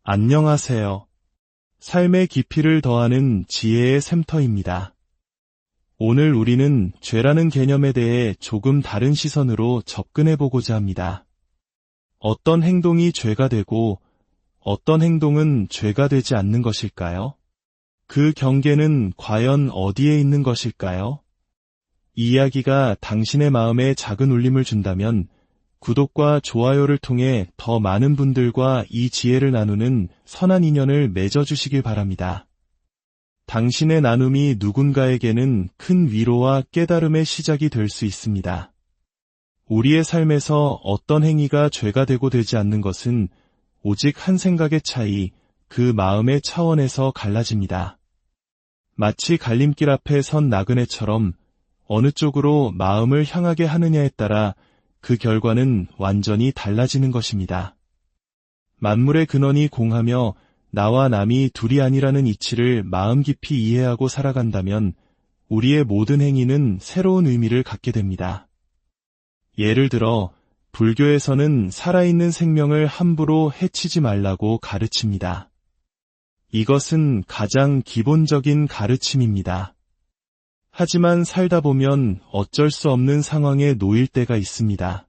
안녕하세요. 삶의 깊이를 더하는 지혜의 샘터입니다. 오늘 우리는 죄라는 개념에 대해 조금 다른 시선으로 접근해 보고자 합니다. 어떤 행동이 죄가 되고 어떤 행동은 죄가 되지 않는 것일까요? 그 경계는 과연 어디에 있는 것일까요? 이 이야기가 당신의 마음에 작은 울림을 준다면 구독과 좋아요를 통해 더 많은 분들과 이 지혜를 나누는 선한 인연을 맺어주시길 바랍니다. 당신의 나눔이 누군가에게는 큰 위로와 깨달음의 시작이 될 수 있습니다. 우리의 삶에서 어떤 행위가 죄가 되고 되지 않는 것은 오직 한 생각의 차이, 그 마음의 차원에서 갈라집니다. 마치 갈림길 앞에 선 나그네처럼 어느 쪽으로 마음을 향하게 하느냐에 따라 그 결과는 완전히 달라지는 것입니다. 만물의 근원이 공하며 나와 남이 둘이 아니라는 이치를 마음 깊이 이해하고 살아간다면 우리의 모든 행위는 새로운 의미를 갖게 됩니다. 예를 들어 불교에서는 살아있는 생명을 함부로 해치지 말라고 가르칩니다. 이것은 가장 기본적인 가르침입니다. 하지만 살다 보면 어쩔 수 없는 상황에 놓일 때가 있습니다.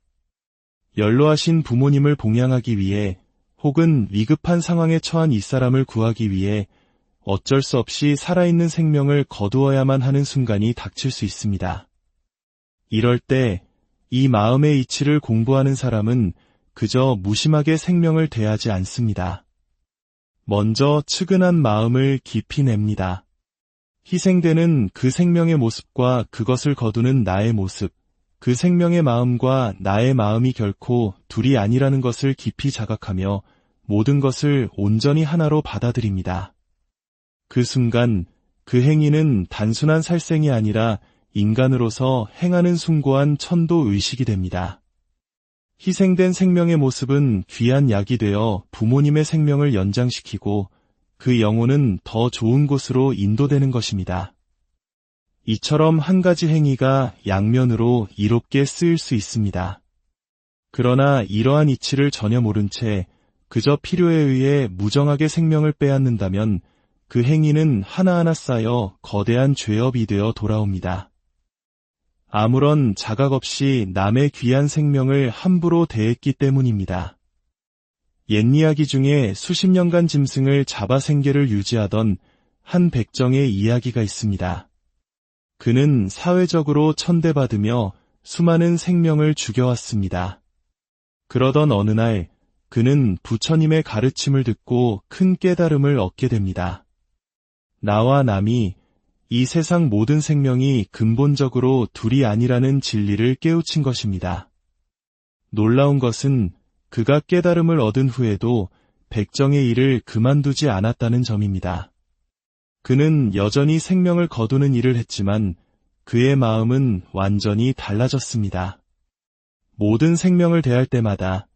연로하신 부모님을 봉양하기 위해 혹은 위급한 상황에 처한 이 사람을 구하기 위해 어쩔 수 없이 살아있는 생명을 거두어야만 하는 순간이 닥칠 수 있습니다. 이럴 때 이 마음의 이치를 공부하는 사람은 그저 무심하게 생명을 대하지 않습니다. 먼저 측은한 마음을 깊이 냅니다. 희생되는 그 생명의 모습과 그것을 거두는 나의 모습, 그 생명의 마음과 나의 마음이 결코 둘이 아니라는 것을 깊이 자각하며 모든 것을 온전히 하나로 받아들입니다. 그 순간 그 행위는 단순한 살생이 아니라 인간으로서 행하는 숭고한 천도 의식이 됩니다. 희생된 생명의 모습은 귀한 약이 되어 부모님의 생명을 연장시키고 그 영혼은 더 좋은 곳으로 인도되는 것입니다. 이처럼 한 가지 행위가 양면으로 이롭게 쓰일 수 있습니다. 그러나 이러한 이치를 전혀 모른 채 그저 필요에 의해 무정하게 생명을 빼앗는다면 그 행위는 하나하나 쌓여 거대한 죄업이 되어 돌아옵니다. 아무런 자각 없이 남의 귀한 생명을 함부로 대했기 때문입니다. 옛 이야기 중에 수십 년간 짐승을 잡아 생계를 유지하던 한 백정의 이야기가 있습니다. 그는 사회적으로 천대받으며 수많은 생명을 죽여왔습니다. 그러던 어느 날 그는 부처님의 가르침을 듣고 큰 깨달음을 얻게 됩니다. 나와 남이 이 세상 모든 생명이 근본적으로 둘이 아니라는 진리를 깨우친 것입니다. 놀라운 것은 그가 깨달음을 얻은 후에도 백정의 일을 그만두지 않았다는 점입니다. 그는 여전히 생명을 거두는 일을 했지만 그의 마음은 완전히 달라졌습니다. 모든 생명을 대할 때마다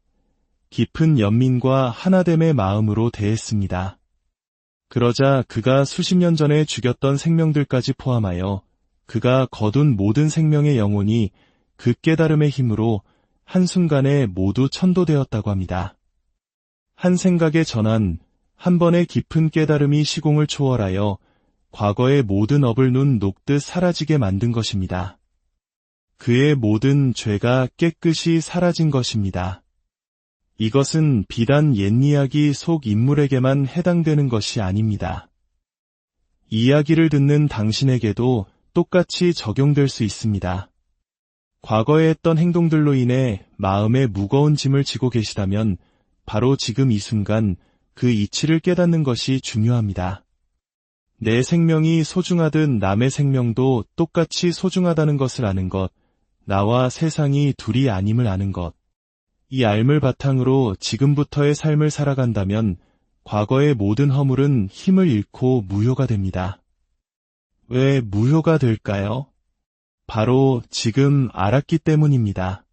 깊은 연민과 하나됨의 마음으로 대했습니다. 그러자 그가 수십 년 전에 죽였던 생명들까지 포함하여 그가 거둔 모든 생명의 영혼이 그 깨달음의 힘으로 한순간에 모두 천도되었다고 합니다. 한 생각의 전환, 한 번의 깊은 깨달음이 시공을 초월하여 과거의 모든 업을 녹듯 사라지게 만든 것입니다. 그의 모든 죄가 깨끗이 사라진 것입니다. 이것은 비단 옛 이야기 속 인물에게만 해당되는 것이 아닙니다. 이야기를 듣는 당신에게도 똑같이 적용될 수 있습니다. 과거에 했던 행동들로 인해 마음에 무거운 짐을 지고 계시다면 바로 지금 이 순간 그 이치를 깨닫는 것이 중요합니다. 내 생명이 소중하듯 남의 생명도 똑같이 소중하다는 것을 아는 것, 나와 세상이 둘이 아님을 아는 것, 이 알물 바탕으로 지금부터의 삶을 살아간다면 과거의 모든 허물은 힘을 잃고 무효가 됩니다. 왜 무효가 될까요? 바로 지금 알았기 때문입니다.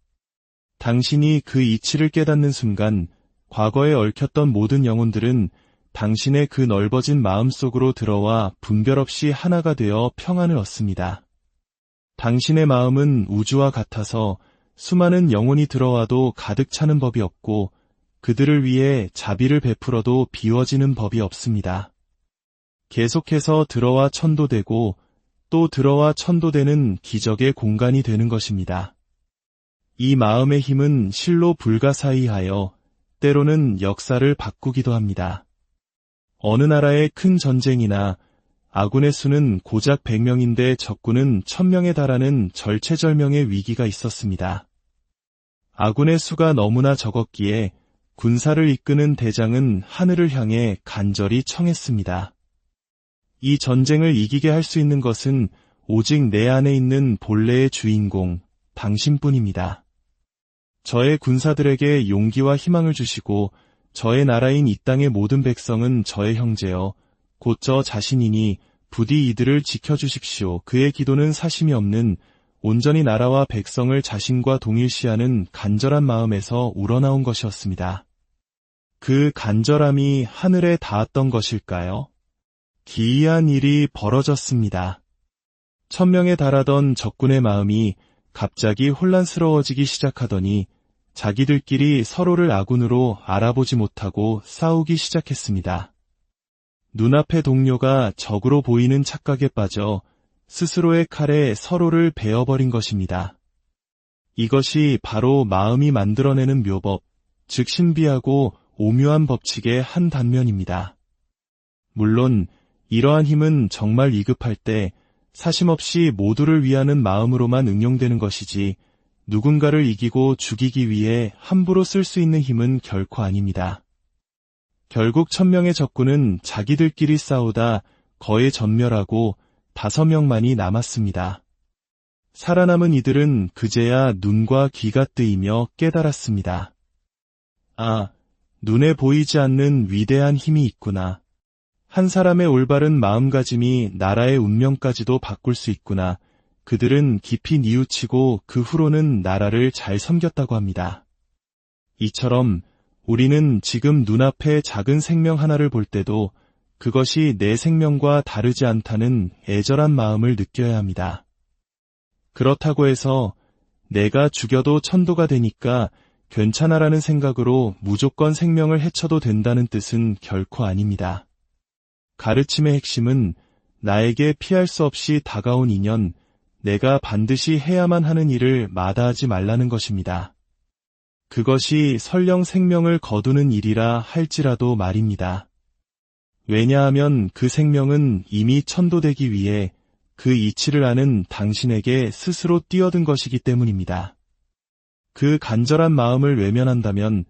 당신이 그 이치를 깨닫는 순간 과거에 얽혔던 모든 영혼들은 당신의 그 넓어진 마음속으로 들어와 분별 없이 하나가 되어 평안을 얻습니다. 당신의 마음은 우주와 같아서 수많은 영혼이 들어와도 가득 차는 법이 없고 그들을 위해 자비를 베풀어도 비워지는 법이 없습니다. 계속해서 들어와 천도되고 또 들어와 천도되는 기적의 공간이 되는 것입니다. 이 마음의 힘은 실로 불가사의하여 때로는 역사를 바꾸기도 합니다. 어느 나라의 큰 전쟁이나 아군의 수는 고작 100명인데 적군은 1000명에 달하는 절체절명의 위기가 있었습니다. 아군의 수가 너무나 적었기에 군사를 이끄는 대장은 하늘을 향해 간절히 청했습니다. 이 전쟁을 이기게 할 수 있는 것은 오직 내 안에 있는 본래의 주인공, 당신뿐입니다. 저의 군사들에게 용기와 희망을 주시고 저의 나라인 이 땅의 모든 백성은 저의 형제여 곧 저 자신이니 부디 이들을 지켜주십시오. 그의 기도는 사심이 없는 온전히 나라와 백성을 자신과 동일시하는 간절한 마음에서 우러나온 것이었습니다. 그 간절함이 하늘에 닿았던 것일까요? 기이한 일이 벌어졌습니다. 1000명에 달하던 적군의 마음이 갑자기 혼란스러워지기 시작하더니 자기들끼리 서로를 아군으로 알아보지 못하고 싸우기 시작했습니다. 눈앞의 동료가 적으로 보이는 착각에 빠져 스스로의 칼에 서로를 베어버린 것입니다. 이것이 바로 마음이 만들어내는 묘법, 즉 신비하고 오묘한 법칙의 한 단면입니다. 물론 이러한 힘은 정말 위급할 때 사심없이 모두를 위하는 마음으로만 응용되는 것이지 누군가를 이기고 죽이기 위해 함부로 쓸 수 있는 힘은 결코 아닙니다. 결국 1000명의 적군은 자기들끼리 싸우다 거의 전멸하고 5명만이 남았습니다. 살아남은 이들은 그제야 눈과 귀가 뜨이며 깨달았습니다. 아, 눈에 보이지 않는 위대한 힘이 있구나. 한 사람의 올바른 마음가짐이 나라의 운명까지도 바꿀 수 있구나. 그들은 깊이 뉘우치고 그 후로는 나라를 잘 섬겼다고 합니다. 이처럼 우리는 지금 눈앞에 작은 생명 하나를 볼 때도 그것이 내 생명과 다르지 않다는 애절한 마음을 느껴야 합니다. 그렇다고 해서 내가 죽여도 천도가 되니까 괜찮아라는 생각으로 무조건 생명을 해쳐도 된다는 뜻은 결코 아닙니다. 가르침의 핵심은 나에게 피할 수 없이 다가온 인연, 내가 반드시 해야만 하는 일을 마다하지 말라는 것입니다. 그것이 설령 생명을 거두는 일이라 할지라도 말입니다. 왜냐하면 그 생명은 이미 천도되기 위해 그 이치를 아는 당신에게 스스로 뛰어든 것이기 때문입니다. 그 간절한 마음을 외면한다면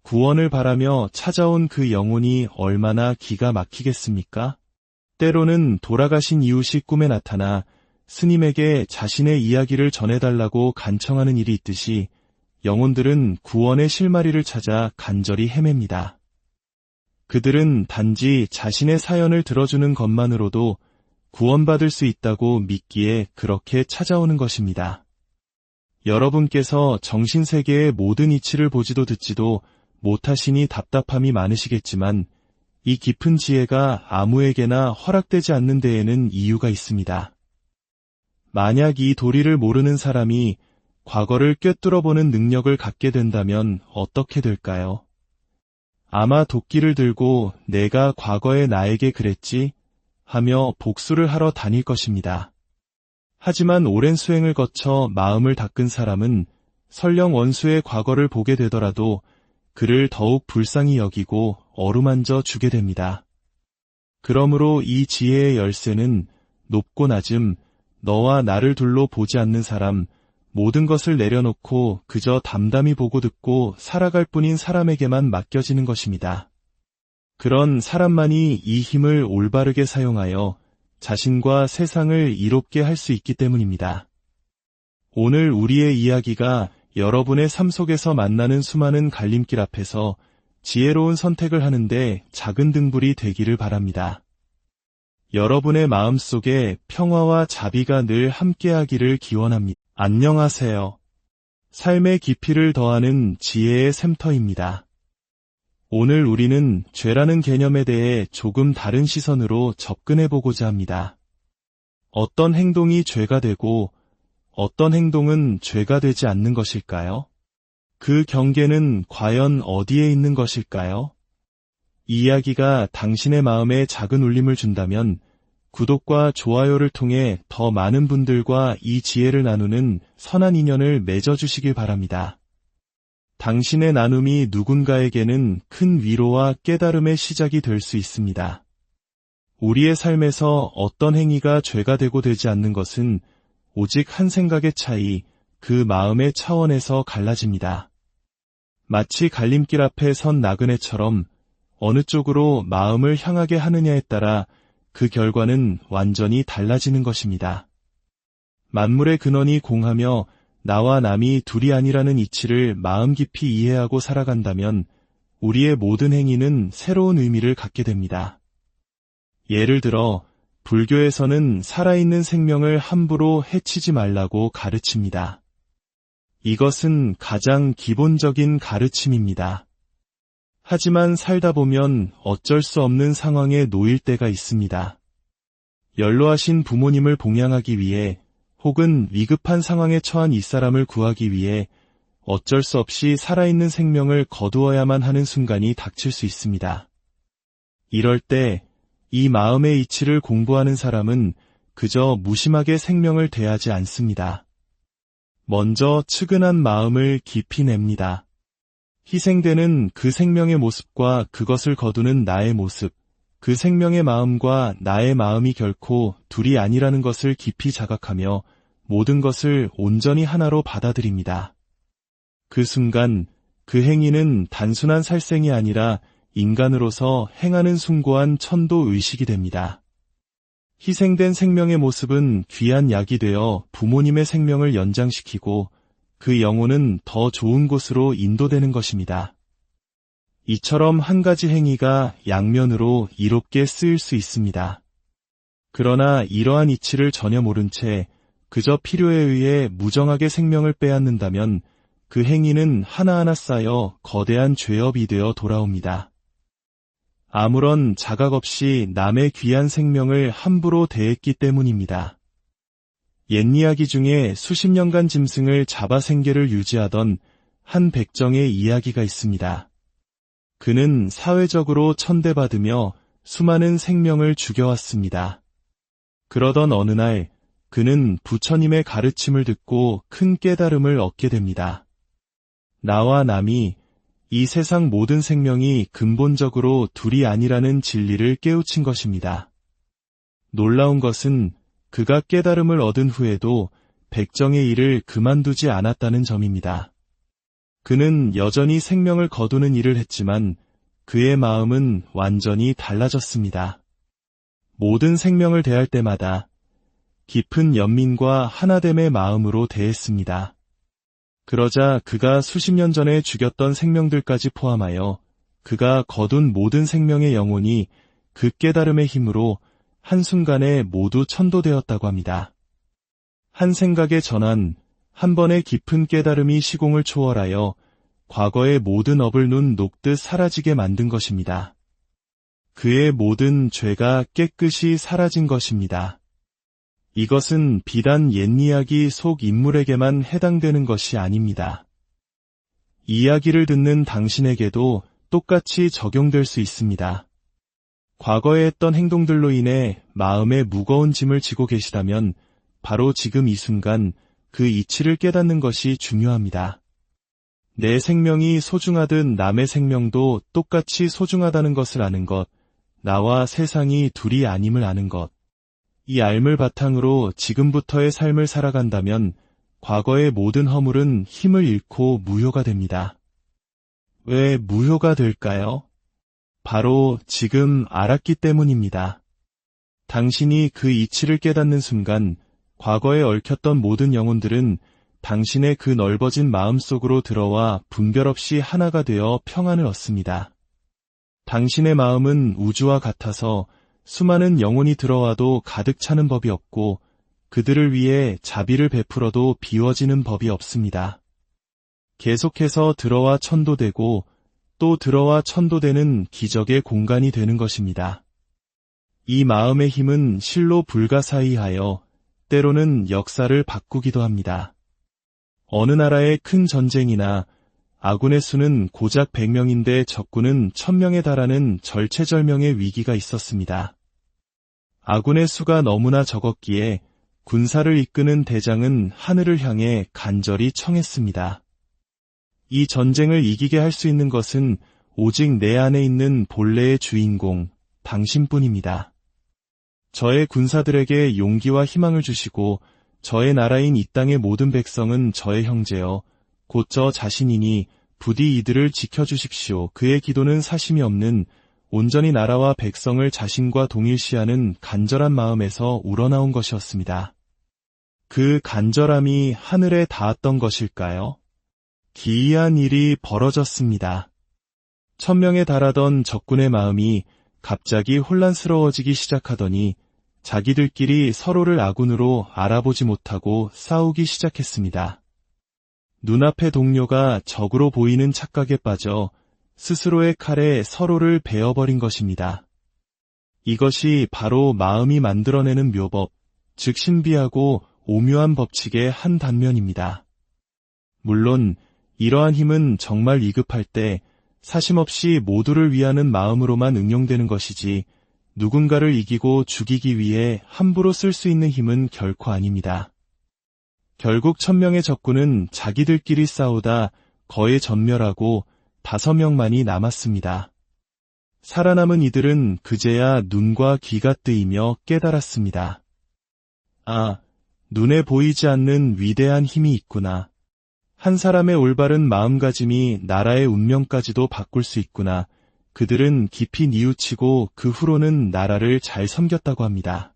구원을 바라며 찾아온 그 영혼이 얼마나 기가 막히겠습니까? 때로는 돌아가신 이웃이 꿈에 나타나 스님에게 자신의 이야기를 전해달라고 간청하는 일이 있듯이 영혼들은 구원의 실마리를 찾아 간절히 헤맵니다. 그들은 단지 자신의 사연을 들어주는 것만으로도 구원받을 수 있다고 믿기에 그렇게 찾아오는 것입니다. 여러분께서 정신세계의 모든 이치를 보지도 듣지도 못하시니 답답함이 많으시겠지만 이 깊은 지혜가 아무에게나 허락되지 않는 데에는 이유가 있습니다. 만약 이 도리를 모르는 사람이 과거를 꿰뚫어보는 능력을 갖게 된다면 어떻게 될까요? 아마 도끼를 들고 내가 과거에 나에게 그랬지 하며 복수를 하러 다닐 것입니다. 하지만 오랜 수행을 거쳐 마음을 닦은 사람은 설령 원수의 과거를 보게 되더라도 그를 더욱 불쌍히 여기고 어루만져 주게 됩니다. 그러므로 이 지혜의 열쇠는 높고 낮음, 너와 나를 둘로 보지 않는 사람, 모든 것을 내려놓고 그저 담담히 보고 듣고 살아갈 뿐인 사람에게만 맡겨지는 것입니다. 그런 사람만이 이 힘을 올바르게 사용하여 자신과 세상을 이롭게 할 수 있기 때문입니다. 오늘 우리의 이야기가 여러분의 삶 속에서 만나는 수많은 갈림길 앞에서 지혜로운 선택을 하는데 작은 등불이 되기를 바랍니다. 여러분의 마음속에 평화와 자비가 늘 함께하기를 기원합니다. 안녕하세요. 삶의 깊이를 더하는 지혜의 샘터입니다. 오늘 우리는 죄라는 개념에 대해 조금 다른 시선으로 접근해보고자 합니다. 어떤 행동이 죄가 되고 어떤 행동은 죄가 되지 않는 것일까요? 그 경계는 과연 어디에 있는 것일까요? 이 이야기가 당신의 마음에 작은 울림을 준다면 구독과 좋아요를 통해 더 많은 분들과 이 지혜를 나누는 선한 인연을 맺어주시길 바랍니다. 당신의 나눔이 누군가에게는 큰 위로와 깨달음의 시작이 될 수 있습니다. 우리의 삶에서 어떤 행위가 죄가 되고 되지 않는 것은 오직 한 생각의 차이, 그 마음의 차원에서 갈라집니다. 마치 갈림길 앞에 선 나그네처럼 어느 쪽으로 마음을 향하게 하느냐에 따라 그 결과는 완전히 달라지는 것입니다. 만물의 근원이 공하며 나와 남이 둘이 아니라는 이치를 마음 깊이 이해하고 살아간다면 우리의 모든 행위는 새로운 의미를 갖게 됩니다. 예를 들어 불교에서는 살아있는 생명을 함부로 해치지 말라고 가르칩니다. 이것은 가장 기본적인 가르침입니다. 하지만 살다 보면 어쩔 수 없는 상황에 놓일 때가 있습니다. 연로하신 부모님을 봉양하기 위해 혹은 위급한 상황에 처한 이 사람을 구하기 위해 어쩔 수 없이 살아있는 생명을 거두어야만 하는 순간이 닥칠 수 있습니다. 이럴 때 이 마음의 이치를 공부하는 사람은 그저 무심하게 생명을 대하지 않습니다. 먼저 측은한 마음을 깊이 냅니다. 희생되는 그 생명의 모습과 그것을 거두는 나의 모습, 그 생명의 마음과 나의 마음이 결코 둘이 아니라는 것을 깊이 자각하며 모든 것을 온전히 하나로 받아들입니다. 그 순간 그 행위는 단순한 살생이 아니라 인간으로서 행하는 숭고한 천도 의식이 됩니다. 희생된 생명의 모습은 귀한 약이 되어 부모님의 생명을 연장시키고 그 영혼은 더 좋은 곳으로 인도되는 것입니다. 이처럼 한 가지 행위가 양면으로 이롭게 쓰일 수 있습니다. 그러나 이러한 이치를 전혀 모른 채 그저 필요에 의해 무정하게 생명을 빼앗는다면 그 행위는 하나하나 쌓여 거대한 죄업이 되어 돌아옵니다. 아무런 자각 없이 남의 귀한 생명을 함부로 대했기 때문입니다. 옛 이야기 중에 수십 년간 짐승을 잡아 생계를 유지하던 한 백정의 이야기가 있습니다. 그는 사회적으로 천대받으며 수많은 생명을 죽여왔습니다. 그러던 어느 날 그는 부처님의 가르침을 듣고 큰 깨달음을 얻게 됩니다. 나와 남이 이 세상 모든 생명이 근본적으로 둘이 아니라는 진리를 깨우친 것입니다. 놀라운 것은 그가 깨달음을 얻은 후에도 백정의 일을 그만두지 않았다는 점입니다. 그는 여전히 생명을 거두는 일을 했지만 그의 마음은 완전히 달라졌습니다. 모든 생명을 대할 때마다 깊은 연민과 하나됨의 마음으로 대했습니다. 그러자 그가 수십 년 전에 죽였던 생명들까지 포함하여 그가 거둔 모든 생명의 영혼이 그 깨달음의 힘으로 한순간에 모두 천도되었다고 합니다. 한 생각의 전환, 한 번의 깊은 깨달음이 시공을 초월하여 과거의 모든 업을 눈 녹듯 사라지게 만든 것입니다. 그의 모든 죄가 깨끗이 사라진 것입니다. 이것은 비단 옛 이야기 속 인물에게만 해당되는 것이 아닙니다. 이야기를 듣는 당신에게도 똑같이 적용될 수 있습니다. 과거에 했던 행동들로 인해 마음에 무거운 짐을 지고 계시다면 바로 지금 이 순간 그 이치를 깨닫는 것이 중요합니다. 내 생명이 소중하듯 남의 생명도 똑같이 소중하다는 것을 아는 것, 나와 세상이 둘이 아님을 아는 것. 이 알물 바탕으로 지금부터의 삶을 살아간다면 과거의 모든 허물은 힘을 잃고 무효가 됩니다. 왜 무효가 될까요? 바로 지금 알았기 때문입니다. 당신이 그 이치를 깨닫는 순간 과거에 얽혔던 모든 영혼들은 당신의 그 넓어진 마음속으로 들어와 분별 없이 하나가 되어 평안을 얻습니다. 당신의 마음은 우주와 같아서 수많은 영혼이 들어와도 가득 차는 법이 없고 그들을 위해 자비를 베풀어도 비워지는 법이 없습니다. 계속해서 들어와 천도되고 또 들어와 천도되는 기적의 공간이 되는 것입니다. 이 마음의 힘은 실로 불가사의하여 때로는 역사를 바꾸기도 합니다. 어느 나라의 큰 전쟁이나 아군의 수는 고작 100명인데 적군은 1000명에 달하는 절체절명의 위기가 있었습니다. 아군의 수가 너무나 적었기에 군사를 이끄는 대장은 하늘을 향해 간절히 청했습니다. 이 전쟁을 이기게 할 수 있는 것은 오직 내 안에 있는 본래의 주인공, 당신뿐입니다. 저의 군사들에게 용기와 희망을 주시고 저의 나라인 이 땅의 모든 백성은 저의 형제여, 곧 저 자신이니 부디 이들을 지켜주십시오. 그의 기도는 사심이 없는 온전히 나라와 백성을 자신과 동일시하는 간절한 마음에서 우러나온 것이었습니다. 그 간절함이 하늘에 닿았던 것일까요? 기이한 일이 벌어졌습니다. 1000명에 달하던 적군의 마음이 갑자기 혼란스러워지기 시작하더니 자기들끼리 서로를 아군으로 알아보지 못하고 싸우기 시작했습니다. 눈앞의 동료가 적으로 보이는 착각에 빠져 스스로의 칼에 서로를 베어버린 것입니다. 이것이 바로 마음이 만들어내는 묘법, 즉 신비하고 오묘한 법칙의 한 단면입니다. 물론 이러한 힘은 정말 위급할 때 사심없이 모두를 위하는 마음으로만 응용되는 것이지 누군가를 이기고 죽이기 위해 함부로 쓸 수 있는 힘은 결코 아닙니다. 결국 1000명의 적군은 자기들끼리 싸우다 거의 전멸하고 5명만이 남았습니다. 살아남은 이들은 그제야 눈과 귀가 뜨이며 깨달았습니다. 아, 눈에 보이지 않는 위대한 힘이 있구나. 한 사람의 올바른 마음가짐이 나라의 운명까지도 바꿀 수 있구나. 그들은 깊이 뉘우치고 그 후로는 나라를 잘 섬겼다고 합니다.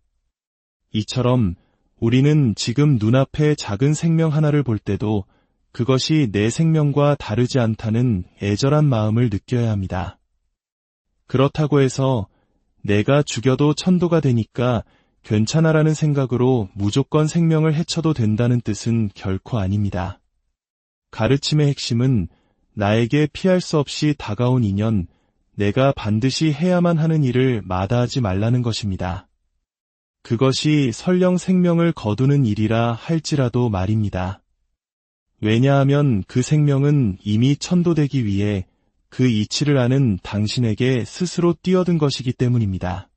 이처럼 우리는 지금 눈앞에 작은 생명 하나를 볼 때도 그것이 내 생명과 다르지 않다는 애절한 마음을 느껴야 합니다. 그렇다고 해서 내가 죽여도 천도가 되니까 괜찮아라는 생각으로 무조건 생명을 해쳐도 된다는 뜻은 결코 아닙니다. 가르침의 핵심은 나에게 피할 수 없이 다가온 인연, 내가 반드시 해야만 하는 일을 마다하지 말라는 것입니다. 그것이 설령 생명을 거두는 일이라 할지라도 말입니다. 왜냐하면 그 생명은 이미 천도되기 위해 그 이치를 아는 당신에게 스스로 뛰어든 것이기 때문입니다.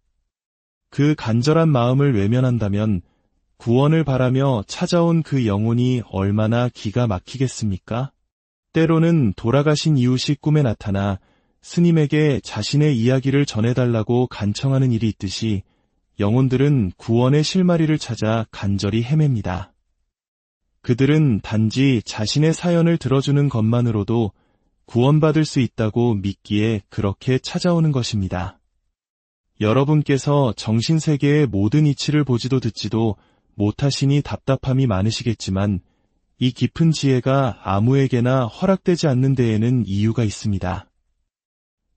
그 간절한 마음을 외면한다면 구원을 바라며 찾아온 그 영혼이 얼마나 기가 막히겠습니까? 때로는 돌아가신 이웃이 꿈에 나타나 스님에게 자신의 이야기를 전해달라고 간청하는 일이 있듯이 영혼들은 구원의 실마리를 찾아 간절히 헤맵니다. 그들은 단지 자신의 사연을 들어주는 것만으로도 구원받을 수 있다고 믿기에 그렇게 찾아오는 것입니다. 여러분께서 정신세계의 모든 이치를 보지도 듣지도 못하시니 답답함이 많으시겠지만 이 깊은 지혜가 아무에게나 허락되지 않는 데에는 이유가 있습니다.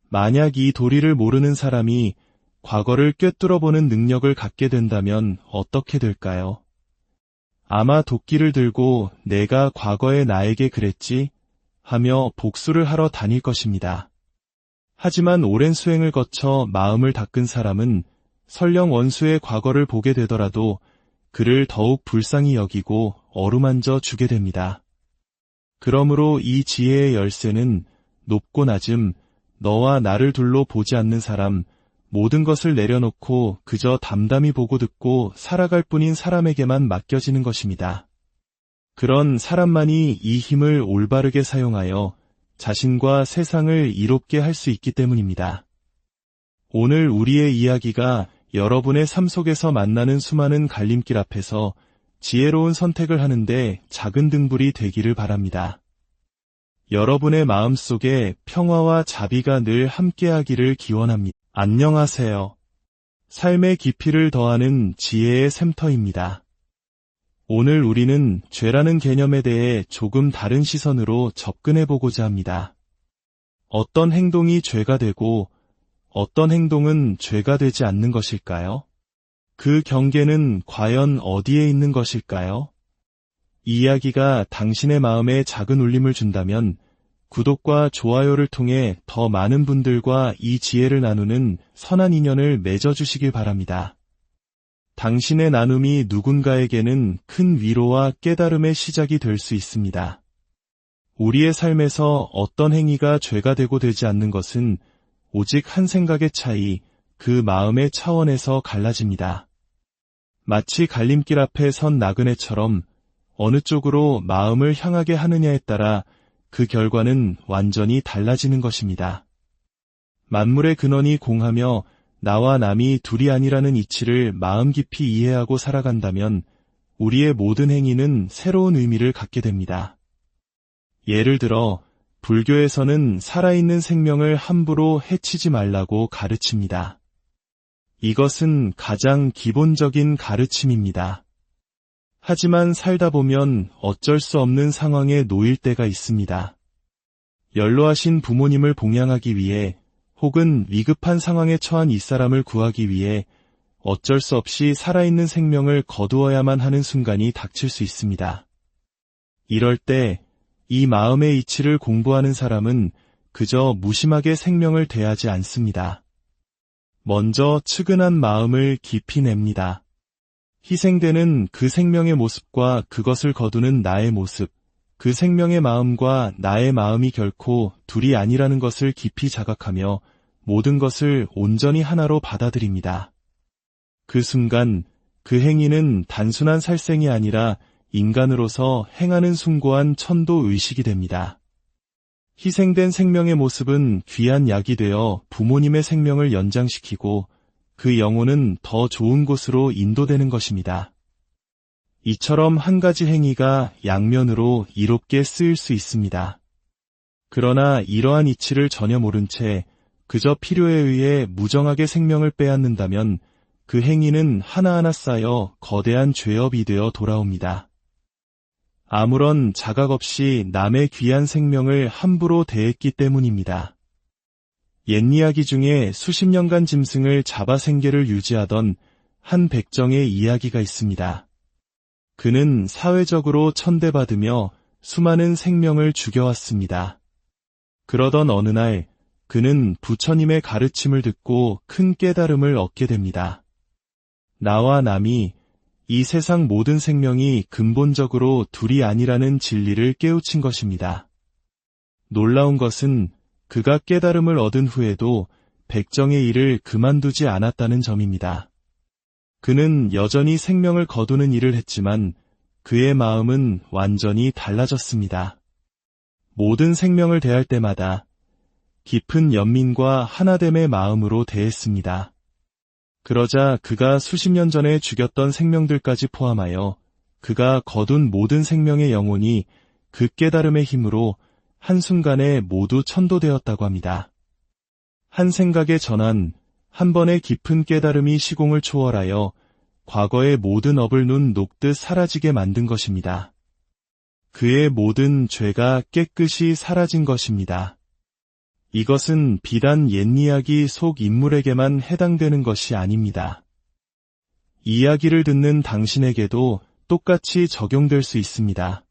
만약 이 도리를 모르는 사람이 과거를 꿰뚫어보는 능력을 갖게 된다면 어떻게 될까요? 아마 도끼를 들고 내가 과거에 나에게 그랬지 하며 복수를 하러 다닐 것입니다. 하지만 오랜 수행을 거쳐 마음을 닦은 사람은 설령 원수의 과거를 보게 되더라도 그를 더욱 불쌍히 여기고 어루만져 주게 됩니다. 그러므로 이 지혜의 열쇠는 높고 낮음, 너와 나를 둘로 보지 않는 사람, 모든 것을 내려놓고 그저 담담히 보고 듣고 살아갈 뿐인 사람에게만 맡겨지는 것입니다. 그런 사람만이 이 힘을 올바르게 사용하여 자신과 세상을 이롭게 할 수 있기 때문입니다. 오늘 우리의 이야기가 여러분의 삶 속에서 만나는 수많은 갈림길 앞에서 지혜로운 선택을 하는데 작은 등불이 되기를 바랍니다. 여러분의 마음속에 평화와 자비가 늘 함께하기를 기원합니다. 안녕하세요. 삶의 깊이를 더하는 지혜의 샘터입니다. 오늘 우리는 죄라는 개념에 대해 조금 다른 시선으로 접근해보고자 합니다. 어떤 행동이 죄가 되고 어떤 행동은 죄가 되지 않는 것일까요? 그 경계는 과연 어디에 있는 것일까요? 이 이야기가 당신의 마음에 작은 울림을 준다면 구독과 좋아요를 통해 더 많은 분들과 이 지혜를 나누는 선한 인연을 맺어주시길 바랍니다. 당신의 나눔이 누군가에게는 큰 위로와 깨달음의 시작이 될 수 있습니다. 우리의 삶에서 어떤 행위가 죄가 되고 되지 않는 것은 오직 한 생각의 차이, 그 마음의 차원에서 갈라집니다. 마치 갈림길 앞에 선 나그네처럼 어느 쪽으로 마음을 향하게 하느냐에 따라 그 결과는 완전히 달라지는 것입니다. 만물의 근원이 공하며 나와 남이 둘이 아니라는 이치를 마음 깊이 이해하고 살아간다면 우리의 모든 행위는 새로운 의미를 갖게 됩니다. 예를 들어 불교에서는 살아있는 생명을 함부로 해치지 말라고 가르칩니다. 이것은 가장 기본적인 가르침입니다. 하지만 살다 보면 어쩔 수 없는 상황에 놓일 때가 있습니다. 연로하신 부모님을 봉양하기 위해 혹은 위급한 상황에 처한 이 사람을 구하기 위해 어쩔 수 없이 살아있는 생명을 거두어야만 하는 순간이 닥칠 수 있습니다. 이럴 때 이 마음의 이치를 공부하는 사람은 그저 무심하게 생명을 대하지 않습니다. 먼저 측은한 마음을 깊이 냅니다. 희생되는 그 생명의 모습과 그것을 거두는 나의 모습, 그 생명의 마음과 나의 마음이 결코 둘이 아니라는 것을 깊이 자각하며 모든 것을 온전히 하나로 받아들입니다. 그 순간 그 행위는 단순한 살생이 아니라 인간으로서 행하는 숭고한 천도 의식이 됩니다. 희생된 생명의 모습은 귀한 약이 되어 부모님의 생명을 연장시키고 그 영혼은 더 좋은 곳으로 인도되는 것입니다. 이처럼 한 가지 행위가 양면으로 이롭게 쓰일 수 있습니다. 그러나 이러한 이치를 전혀 모른 채 그저 필요에 의해 무정하게 생명을 빼앗는다면 그 행위는 하나하나 쌓여 거대한 죄업이 되어 돌아옵니다. 아무런 자각 없이 남의 귀한 생명을 함부로 대했기 때문입니다. 옛 이야기 중에 수십 년간 짐승을 잡아 생계를 유지하던 한 백정의 이야기가 있습니다. 그는 사회적으로 천대받으며 수많은 생명을 죽여왔습니다. 그러던 어느 날 그는 부처님의 가르침을 듣고 큰 깨달음을 얻게 됩니다. 나와 남이 이 세상 모든 생명이 근본적으로 둘이 아니라는 진리를 깨우친 것입니다. 놀라운 것은 그가 깨달음을 얻은 후에도 백정의 일을 그만두지 않았다는 점입니다. 그는 여전히 생명을 거두는 일을 했지만 그의 마음은 완전히 달라졌습니다. 모든 생명을 대할 때마다 깊은 연민과 하나됨의 마음으로 대했습니다. 그러자 그가 수십 년 전에 죽였던 생명들까지 포함하여 그가 거둔 모든 생명의 영혼이 그 깨달음의 힘으로 한순간에 모두 천도되었다고 합니다. 한 생각의 전환, 한 번의 깊은 깨달음이 시공을 초월하여 과거의 모든 업을 눈 녹듯 사라지게 만든 것입니다. 그의 모든 죄가 깨끗이 사라진 것입니다. 이것은 비단 옛 이야기 속 인물에게만 해당되는 것이 아닙니다. 이야기를 듣는 당신에게도 똑같이 적용될 수 있습니다.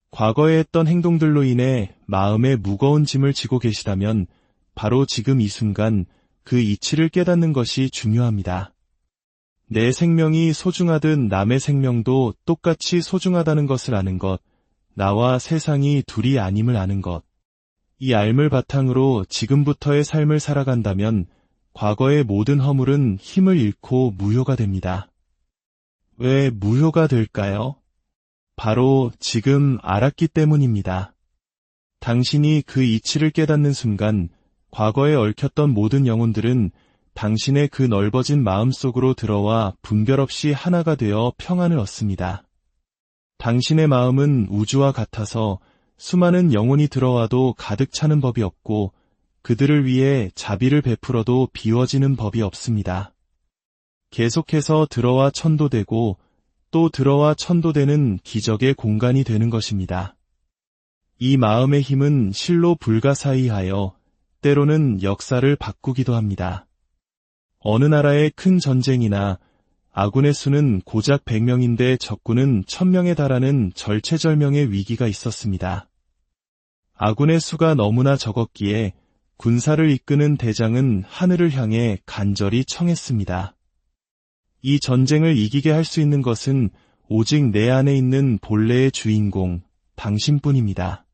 과거에 했던 행동들로 인해 마음에 무거운 짐을 지고 계시다면 바로 지금 이 순간 그 이치를 깨닫는 것이 중요합니다. 내 생명이 소중하듯 남의 생명도 똑같이 소중하다는 것을 아는 것, 나와 세상이 둘이 아님을 아는 것. 이 알물 바탕으로 지금부터의 삶을 살아간다면 과거의 모든 허물은 힘을 잃고 무효가 됩니다. 왜 무효가 될까요? 바로 지금 알았기 때문입니다. 당신이 그 이치를 깨닫는 순간 과거에 얽혔던 모든 영혼들은 당신의 그 넓어진 마음속으로 들어와 분별 없이 하나가 되어 평안을 얻습니다. 당신의 마음은 우주와 같아서 수많은 영혼이 들어와도 가득 차는 법이 없고 그들을 위해 자비를 베풀어도 비워지는 법이 없습니다. 계속해서 들어와 천도되고 또 들어와 천도되는 기적의 공간이 되는 것입니다. 이 마음의 힘은 실로 불가사의하여 때로는 역사를 바꾸기도 합니다. 어느 나라의 큰 전쟁이나 아군의 수는 고작 100명인데 적군은 1000명에 달하는 절체절명의 위기가 있었습니다. 아군의 수가 너무나 적었기에 군사를 이끄는 대장은 하늘을 향해 간절히 청했습니다. 이 전쟁을 이기게 할 수 있는 것은 오직 내 안에 있는 본래의 주인공, 당신뿐입니다.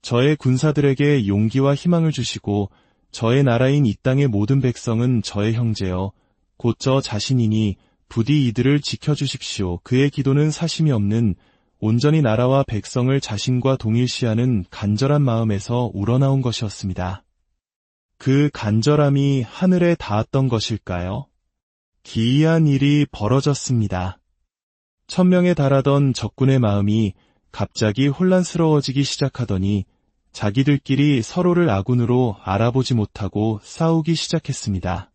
저의 군사들에게 용기와 희망을 주시고 저의 나라인 이 땅의 모든 백성은 저의 형제여 곧 저 자신이니 부디 이들을 지켜주십시오. 그의 기도는 사심이 없는 온전히 나라와 백성을 자신과 동일시하는 간절한 마음에서 우러나온 것이었습니다. 그 간절함이 하늘에 닿았던 것일까요? 기이한 일이 벌어졌습니다. 1000명에 달하던 적군의 마음이 갑자기 혼란스러워지기 시작하더니 자기들끼리 서로를 아군으로 알아보지 못하고 싸우기 시작했습니다.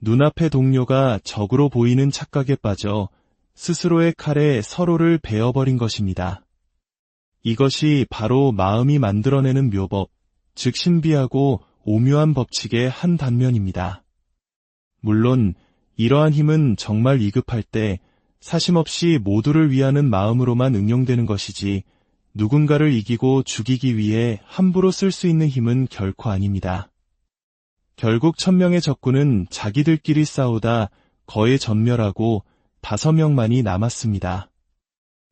눈앞의 동료가 적으로 보이는 착각에 빠져 스스로의 칼에 서로를 베어버린 것입니다. 이것이 바로 마음이 만들어내는 묘법, 즉 신비하고 오묘한 법칙의 한 단면입니다. 물론 이러한 힘은 정말 위급할 때 사심없이 모두를 위하는 마음으로만 응용되는 것이지 누군가를 이기고 죽이기 위해 함부로 쓸 수 있는 힘은 결코 아닙니다. 결국 1000명의 적군은 자기들끼리 싸우다 거의 전멸하고 5명만이 남았습니다.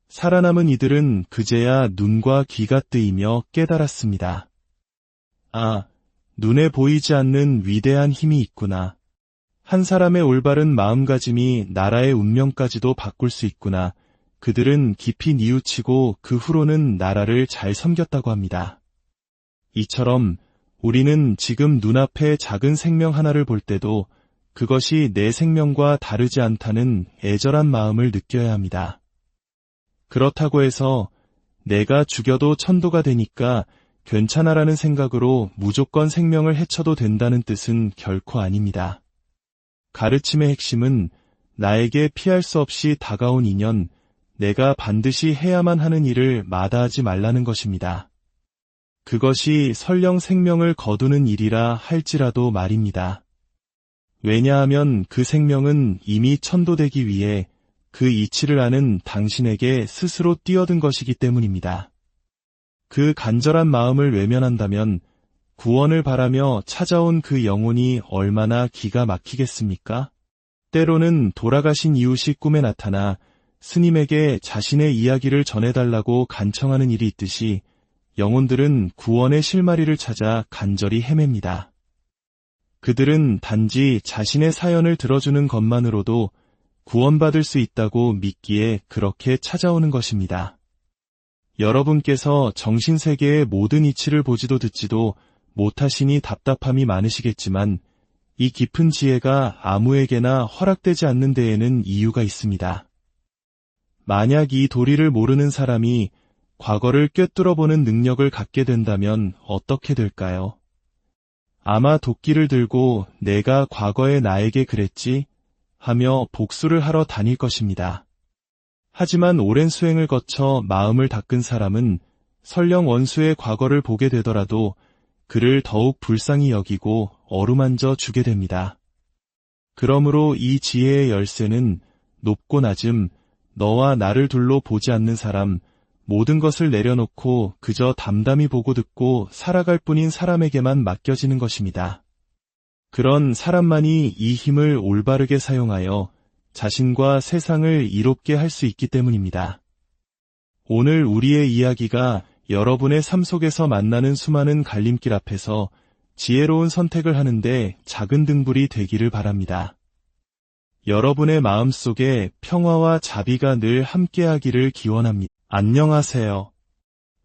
살아남은 이들은 그제야 눈과 귀가 뜨이며 깨달았습니다. 아, 눈에 보이지 않는 위대한 힘이 있구나. 한 사람의 올바른 마음가짐이 나라의 운명까지도 바꿀 수 있구나. 그들은 깊이 뉘우치고 그 후로는 나라를 잘 섬겼다고 합니다. 이처럼 우리는 지금 눈앞에 작은 생명 하나를 볼 때도 그것이 내 생명과 다르지 않다는 애절한 마음을 느껴야 합니다. 그렇다고 해서 내가 죽여도 천도가 되니까 괜찮아라는 생각으로 무조건 생명을 해쳐도 된다는 뜻은 결코 아닙니다. 가르침의 핵심은 나에게 피할 수 없이 다가온 인연, 내가 반드시 해야만 하는 일을 마다하지 말라는 것입니다. 그것이 설령 생명을 거두는 일이라 할지라도 말입니다. 왜냐하면 그 생명은 이미 천도되기 위해 그 이치를 아는 당신에게 스스로 뛰어든 것이기 때문입니다. 그 간절한 마음을 외면한다면 구원을 바라며 찾아온 그 영혼이 얼마나 기가 막히겠습니까? 때로는 돌아가신 이웃이 꿈에 나타나 스님에게 자신의 이야기를 전해달라고 간청하는 일이 있듯이 영혼들은 구원의 실마리를 찾아 간절히 헤맵니다. 그들은 단지 자신의 사연을 들어주는 것만으로도 구원받을 수 있다고 믿기에 그렇게 찾아오는 것입니다. 여러분께서 정신세계의 모든 이치를 보지도 듣지도 못하시니 답답함이 많으시겠지만 이 깊은 지혜가 아무에게나 허락되지 않는 데에는 이유가 있습니다. 만약 이 도리를 모르는 사람이 과거를 꿰뚫어보는 능력을 갖게 된다면 어떻게 될까요? 아마 도끼를 들고 내가 과거에 나에게 그랬지 하며 복수를 하러 다닐 것입니다. 하지만 오랜 수행을 거쳐 마음을 닦은 사람은 설령 원수의 과거를 보게 되더라도 그를 더욱 불쌍히 여기고 어루만져 주게 됩니다. 그러므로 이 지혜의 열쇠는 높고 낮음, 너와 나를 둘로 보지 않는 사람, 모든 것을 내려놓고 그저 담담히 보고 듣고 살아갈 뿐인 사람에게만 맡겨지는 것입니다. 그런 사람만이 이 힘을 올바르게 사용하여 자신과 세상을 이롭게 할 수 있기 때문입니다. 오늘 우리의 이야기가 여러분의 삶 속에서 만나는 수많은 갈림길 앞에서 지혜로운 선택을 하는데 작은 등불이 되기를 바랍니다. 여러분의 마음속에 평화와 자비가 늘 함께하기를 기원합니다. 안녕하세요.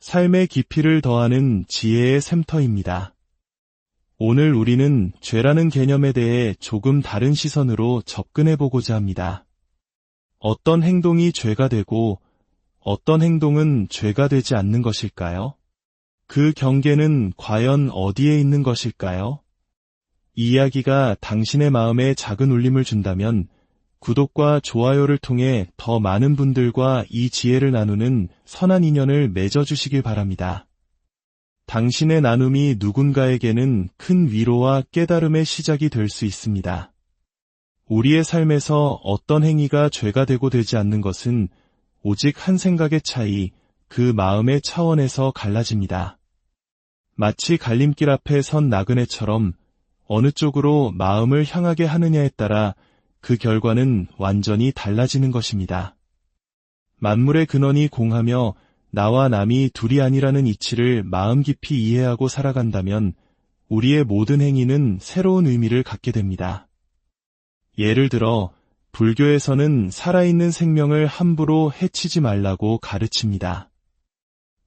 삶의 깊이를 더하는 지혜의 샘터입니다. 오늘 우리는 죄라는 개념에 대해 조금 다른 시선으로 접근해보고자 합니다. 어떤 행동이 죄가 되고 어떤 행동은 죄가 되지 않는 것일까요? 그 경계는 과연 어디에 있는 것일까요? 이 이야기가 당신의 마음에 작은 울림을 준다면 구독과 좋아요를 통해 더 많은 분들과 이 지혜를 나누는 선한 인연을 맺어주시길 바랍니다. 당신의 나눔이 누군가에게는 큰 위로와 깨달음의 시작이 될 수 있습니다. 우리의 삶에서 어떤 행위가 죄가 되고 되지 않는 것은 오직 한 생각의 차이, 그 마음의 차원에서 갈라집니다. 마치 갈림길 앞에 선 나그네처럼 어느 쪽으로 마음을 향하게 하느냐에 따라 그 결과는 완전히 달라지는 것입니다. 만물의 근원이 공하며 나와 남이 둘이 아니라는 이치를 마음 깊이 이해하고 살아간다면 우리의 모든 행위는 새로운 의미를 갖게 됩니다. 예를 들어 불교에서는 살아있는 생명을 함부로 해치지 말라고 가르칩니다.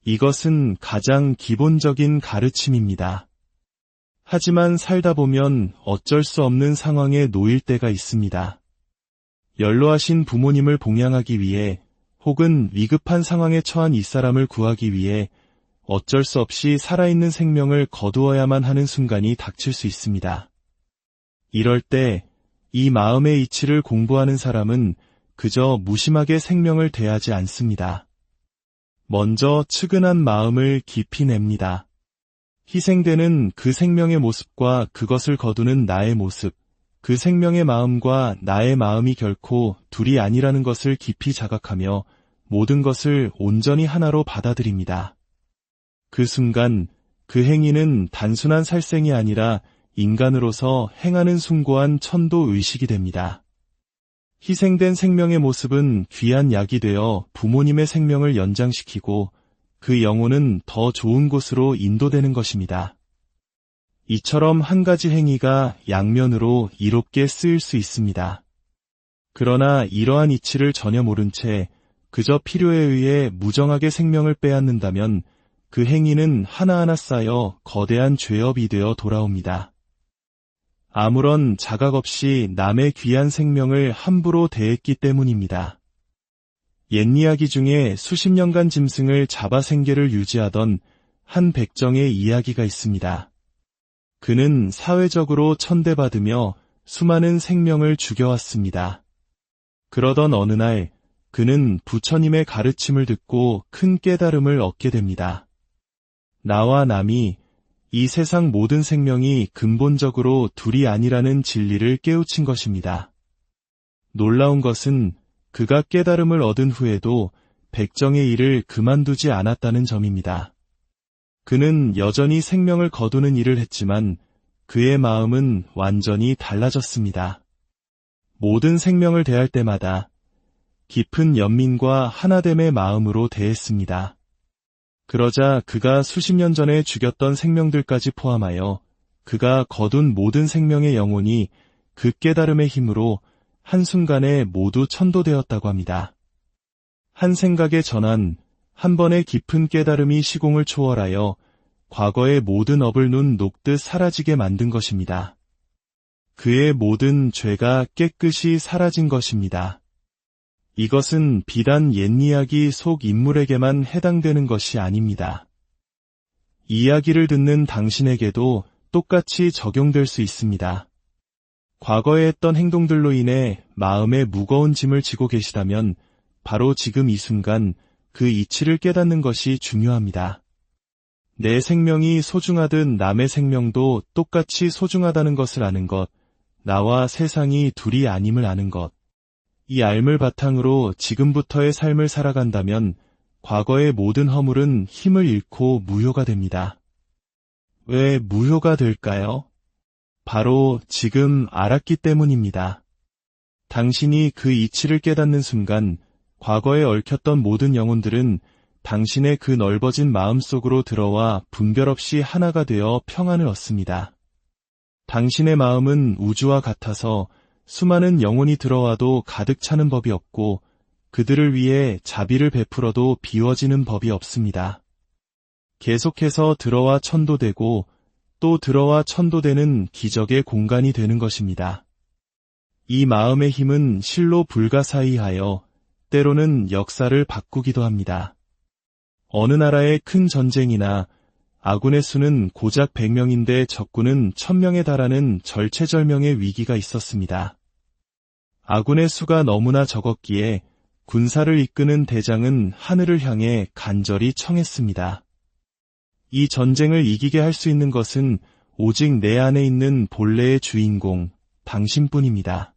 이것은 가장 기본적인 가르침입니다. 하지만 살다 보면 어쩔 수 없는 상황에 놓일 때가 있습니다. 연로하신 부모님을 봉양하기 위해 혹은 위급한 상황에 처한 이 사람을 구하기 위해 어쩔 수 없이 살아있는 생명을 거두어야만 하는 순간이 닥칠 수 있습니다. 이럴 때 이 마음의 이치를 공부하는 사람은 그저 무심하게 생명을 대하지 않습니다. 먼저 측은한 마음을 깊이 냅니다. 희생되는 그 생명의 모습과 그것을 거두는 나의 모습, 그 생명의 마음과 나의 마음이 결코 둘이 아니라는 것을 깊이 자각하며 모든 것을 온전히 하나로 받아들입니다. 그 순간 그 행위는 단순한 살생이 아니라 인간으로서 행하는 숭고한 천도 의식이 됩니다. 희생된 생명의 모습은 귀한 약이 되어 부모님의 생명을 연장시키고 그 영혼은 더 좋은 곳으로 인도되는 것입니다. 이처럼 한 가지 행위가 양면으로 이롭게 쓰일 수 있습니다. 그러나 이러한 이치를 전혀 모른 채 그저 필요에 의해 무정하게 생명을 빼앗는다면 그 행위는 하나하나 쌓여 거대한 죄업이 되어 돌아옵니다. 아무런 자각 없이 남의 귀한 생명을 함부로 대했기 때문입니다. 옛 이야기 중에 수십 년간 짐승을 잡아 생계를 유지하던 한 백정의 이야기가 있습니다. 그는 사회적으로 천대받으며 수많은 생명을 죽여왔습니다. 그러던 어느 날 그는 부처님의 가르침을 듣고 큰 깨달음을 얻게 됩니다. 나와 남이 이 세상 모든 생명이 근본적으로 둘이 아니라는 진리를 깨우친 것입니다. 놀라운 것은 그가 깨달음을 얻은 후에도 백정의 일을 그만두지 않았다는 점입니다. 그는 여전히 생명을 거두는 일을 했지만 그의 마음은 완전히 달라졌습니다. 모든 생명을 대할 때마다 깊은 연민과 하나됨의 마음으로 대했습니다. 그러자 그가 수십 년 전에 죽였던 생명들까지 포함하여 그가 거둔 모든 생명의 영혼이 그 깨달음의 힘으로 한순간에 모두 천도되었다고 합니다. 한 생각의 전환, 한 번의 깊은 깨달음이 시공을 초월하여 과거의 모든 업을 녹듯 사라지게 만든 것입니다. 그의 모든 죄가 깨끗이 사라진 것입니다. 이것은 비단 옛 이야기 속 인물에게만 해당되는 것이 아닙니다. 이야기를 듣는 당신에게도 똑같이 적용될 수 있습니다. 과거에 했던 행동들로 인해 마음에 무거운 짐을 지고 계시다면 바로 지금 이 순간 그 이치를 깨닫는 것이 중요합니다. 내 생명이 소중하듯 남의 생명도 똑같이 소중하다는 것을 아는 것, 나와 세상이 둘이 아님을 아는 것, 이 알물 바탕으로 지금부터의 삶을 살아간다면 과거의 모든 허물은 힘을 잃고 무효가 됩니다. 왜 무효가 될까요? 바로 지금 알았기 때문입니다. 당신이 그 이치를 깨닫는 순간 과거에 얽혔던 모든 영혼들은 당신의 그 넓어진 마음속으로 들어와 분별 없이 하나가 되어 평안을 얻습니다. 당신의 마음은 우주와 같아서 수많은 영혼이 들어와도 가득 차는 법이 없고 그들을 위해 자비를 베풀어도 비워지는 법이 없습니다. 계속해서 들어와 천도되고 또 들어와 천도되는 기적의 공간이 되는 것입니다. 이 마음의 힘은 실로 불가사의하여 때로는 역사를 바꾸기도 합니다. 어느 나라의 큰 전쟁이나 아군의 수는 고작 100명인데 적군은 1000명에 달하는 절체절명의 위기가 있었습니다. 아군의 수가 너무나 적었기에 군사를 이끄는 대장은 하늘을 향해 간절히 청했습니다. 이 전쟁을 이기게 할 수 있는 것은 오직 내 안에 있는 본래의 주인공, 당신뿐입니다.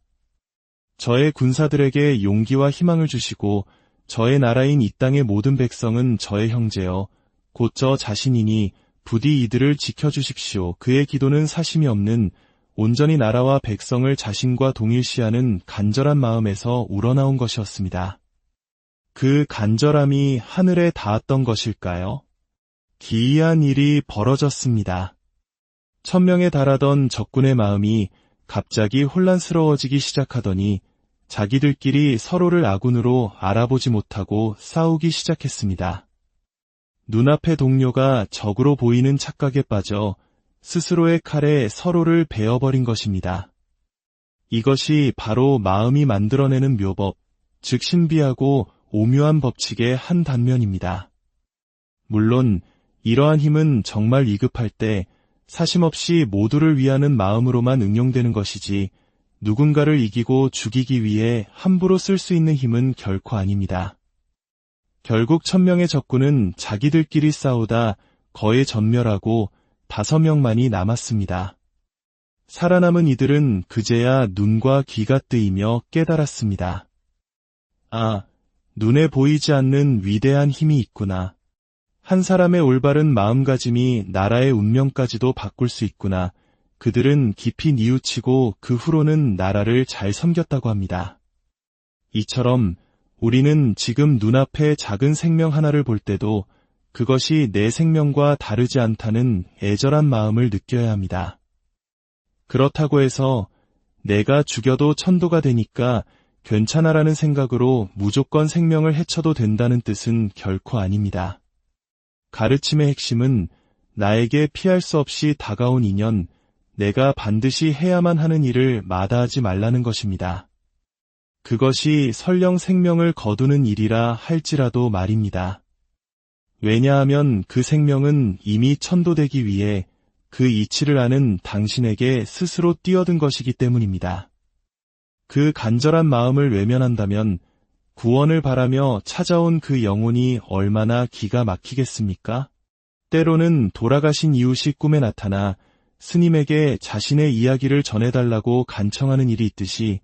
저의 군사들에게 용기와 희망을 주시고 저의 나라인 이 땅의 모든 백성은 저의 형제여 곧 저 자신이니 부디 이들을 지켜주십시오. 그의 기도는 사심이 없는 온전히 나라와 백성을 자신과 동일시하는 간절한 마음에서 우러나온 것이었습니다. 그 간절함이 하늘에 닿았던 것일까요? 기이한 일이 벌어졌습니다. 1000명에 달하던 적군의 마음이 갑자기 혼란스러워지기 시작하더니 자기들끼리 서로를 아군으로 알아보지 못하고 싸우기 시작했습니다. 눈앞의 동료가 적으로 보이는 착각에 빠져 스스로의 칼에 서로를 베어버린 것입니다. 이것이 바로 마음이 만들어내는 묘법, 즉 신비하고 오묘한 법칙의 한 단면입니다. 물론 이러한 힘은 정말 위급할 때 사심없이 모두를 위하는 마음으로만 응용되는 것이지 누군가를 이기고 죽이기 위해 함부로 쓸 수 있는 힘은 결코 아닙니다. 결국 1000명의 적군은 자기들끼리 싸우다 거의 전멸하고 5명만이 남았습니다. 살아남은 이들은 그제야 눈과 귀가 뜨이며 깨달았습니다. 아, 눈에 보이지 않는 위대한 힘이 있구나. 한 사람의 올바른 마음가짐이 나라의 운명까지도 바꿀 수 있구나. 그들은 깊이 뉘우치고 그 후로는 나라를 잘 섬겼다고 합니다. 이처럼 우리는 지금 눈앞에 작은 생명 하나를 볼 때도 그것이 내 생명과 다르지 않다는 애절한 마음을 느껴야 합니다. 그렇다고 해서 내가 죽여도 천도가 되니까 괜찮아라는 생각으로 무조건 생명을 해쳐도 된다는 뜻은 결코 아닙니다. 가르침의 핵심은 나에게 피할 수 없이 다가온 인연, 내가 반드시 해야만 하는 일을 마다하지 말라는 것입니다. 그것이 설령 생명을 거두는 일이라 할지라도 말입니다. 왜냐하면 그 생명은 이미 천도되기 위해 그 이치를 아는 당신에게 스스로 뛰어든 것이기 때문입니다. 그 간절한 마음을 외면한다면 구원을 바라며 찾아온 그 영혼이 얼마나 기가 막히겠습니까? 때로는 돌아가신 이웃이 꿈에 나타나 스님에게 자신의 이야기를 전해달라고 간청하는 일이 있듯이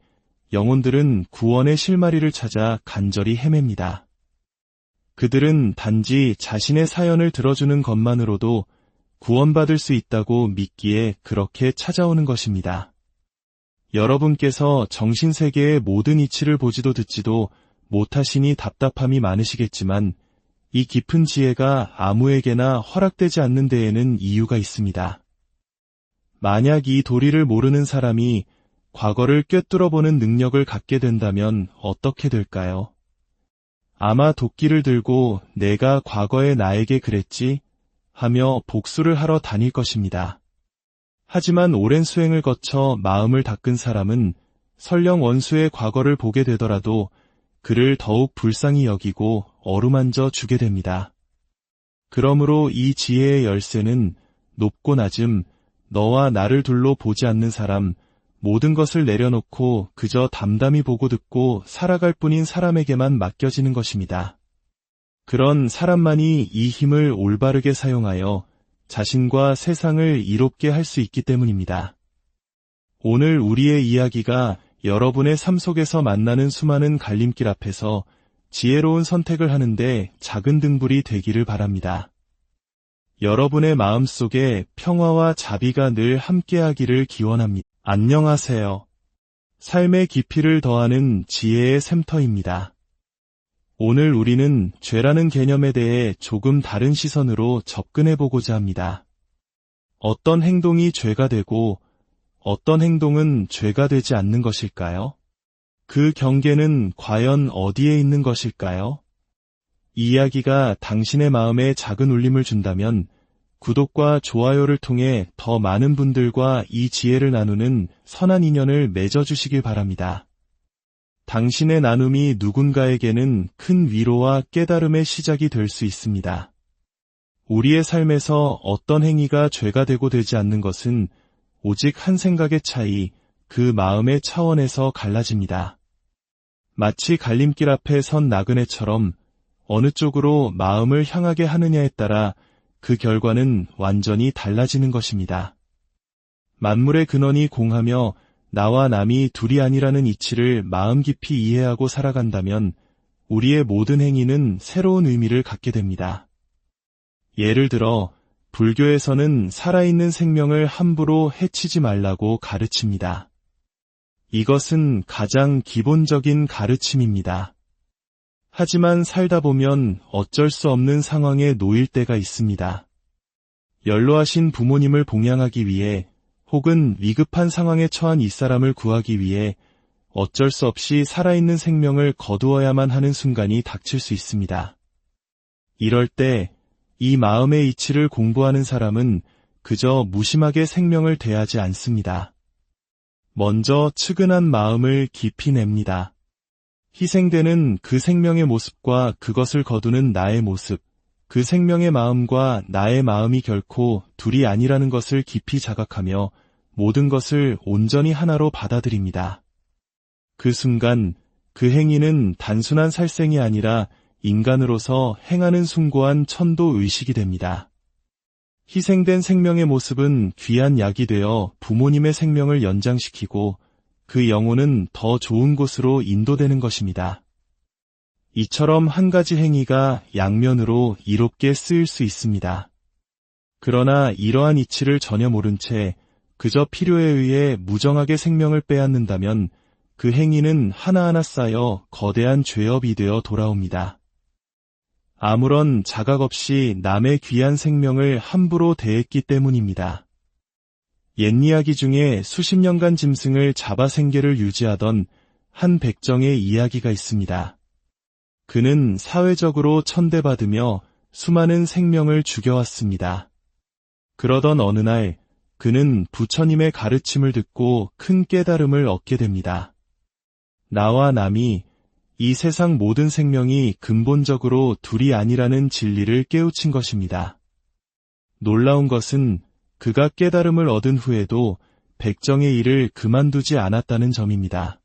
영혼들은 구원의 실마리를 찾아 간절히 헤맵니다. 그들은 단지 자신의 사연을 들어주는 것만으로도 구원받을 수 있다고 믿기에 그렇게 찾아오는 것입니다. 여러분께서 정신세계의 모든 이치를 보지도 듣지도 못하시니 답답함이 많으시겠지만 이 깊은 지혜가 아무에게나 허락되지 않는 데에는 이유가 있습니다. 만약 이 도리를 모르는 사람이 과거를 꿰뚫어보는 능력을 갖게 된다면 어떻게 될까요? 아마 도끼를 들고 내가 과거에 나에게 그랬지 하며 복수를 하러 다닐 것입니다. 하지만 오랜 수행을 거쳐 마음을 닦은 사람은 설령 원수의 과거를 보게 되더라도 그를 더욱 불쌍히 여기고 어루만져 주게 됩니다. 그러므로 이 지혜의 열쇠는 높고 낮음, 너와 나를 둘로 보지 않는 사람, 모든 것을 내려놓고 그저 담담히 보고 듣고 살아갈 뿐인 사람에게만 맡겨지는 것입니다. 그런 사람만이 이 힘을 올바르게 사용하여 자신과 세상을 이롭게 할 수 있기 때문입니다. 오늘 우리의 이야기가 여러분의 삶 속에서 만나는 수많은 갈림길 앞에서 지혜로운 선택을 하는데 작은 등불이 되기를 바랍니다. 여러분의 마음속에 평화와 자비가 늘 함께하기를 기원합니다. 안녕하세요. 삶의 깊이를 더하는 지혜의 샘터입니다. 오늘 우리는 죄라는 개념에 대해 조금 다른 시선으로 접근해보고자 합니다. 어떤 행동이 죄가 되고 어떤 행동은 죄가 되지 않는 것일까요? 그 경계는 과연 어디에 있는 것일까요? 이 이야기가 당신의 마음에 작은 울림을 준다면 구독과 좋아요를 통해 더 많은 분들과 이 지혜를 나누는 선한 인연을 맺어주시길 바랍니다. 당신의 나눔이 누군가에게는 큰 위로와 깨달음의 시작이 될 수 있습니다. 우리의 삶에서 어떤 행위가 죄가 되고 되지 않는 것은 오직 한 생각의 차이, 그 마음의 차원에서 갈라집니다. 마치 갈림길 앞에 선 나그네처럼 어느 쪽으로 마음을 향하게 하느냐에 따라 그 결과는 완전히 달라지는 것입니다. 만물의 근원이 공하며 나와 남이 둘이 아니라는 이치를 마음 깊이 이해하고 살아간다면 우리의 모든 행위는 새로운 의미를 갖게 됩니다. 예를 들어 불교에서는 살아있는 생명을 함부로 해치지 말라고 가르칩니다. 이것은 가장 기본적인 가르침입니다. 하지만 살다 보면 어쩔 수 없는 상황에 놓일 때가 있습니다. 연로하신 부모님을 봉양하기 위해 혹은 위급한 상황에 처한 이 사람을 구하기 위해 어쩔 수 없이 살아있는 생명을 거두어야만 하는 순간이 닥칠 수 있습니다. 이럴 때 이 마음의 이치를 공부하는 사람은 그저 무심하게 생명을 대하지 않습니다. 먼저 측은한 마음을 깊이 냅니다. 희생되는 그 생명의 모습과 그것을 거두는 나의 모습, 그 생명의 마음과 나의 마음이 결코 둘이 아니라는 것을 깊이 자각하며 모든 것을 온전히 하나로 받아들입니다. 그 순간 그 행위는 단순한 살생이 아니라 인간으로서 행하는 숭고한 천도 의식이 됩니다. 희생된 생명의 모습은 귀한 약이 되어 부모님의 생명을 연장시키고 그 영혼은 더 좋은 곳으로 인도되는 것입니다. 이처럼 한 가지 행위가 양면으로 이롭게 쓰일 수 있습니다. 그러나 이러한 이치를 전혀 모른 채 그저 필요에 의해 무정하게 생명을 빼앗는다면 그 행위는 하나하나 쌓여 거대한 죄업이 되어 돌아옵니다. 아무런 자각 없이 남의 귀한 생명을 함부로 대했기 때문입니다. 옛 이야기 중에 수십 년간 짐승을 잡아 생계를 유지하던 한 백정의 이야기가 있습니다. 그는 사회적으로 천대받으며 수많은 생명을 죽여왔습니다. 그러던 어느 날 그는 부처님의 가르침을 듣고 큰 깨달음을 얻게 됩니다. 나와 남이 이 세상 모든 생명이 근본적으로 둘이 아니라는 진리를 깨우친 것입니다. 놀라운 것은 그가 깨달음을 얻은 후에도 백정의 일을 그만두지 않았다는 점입니다.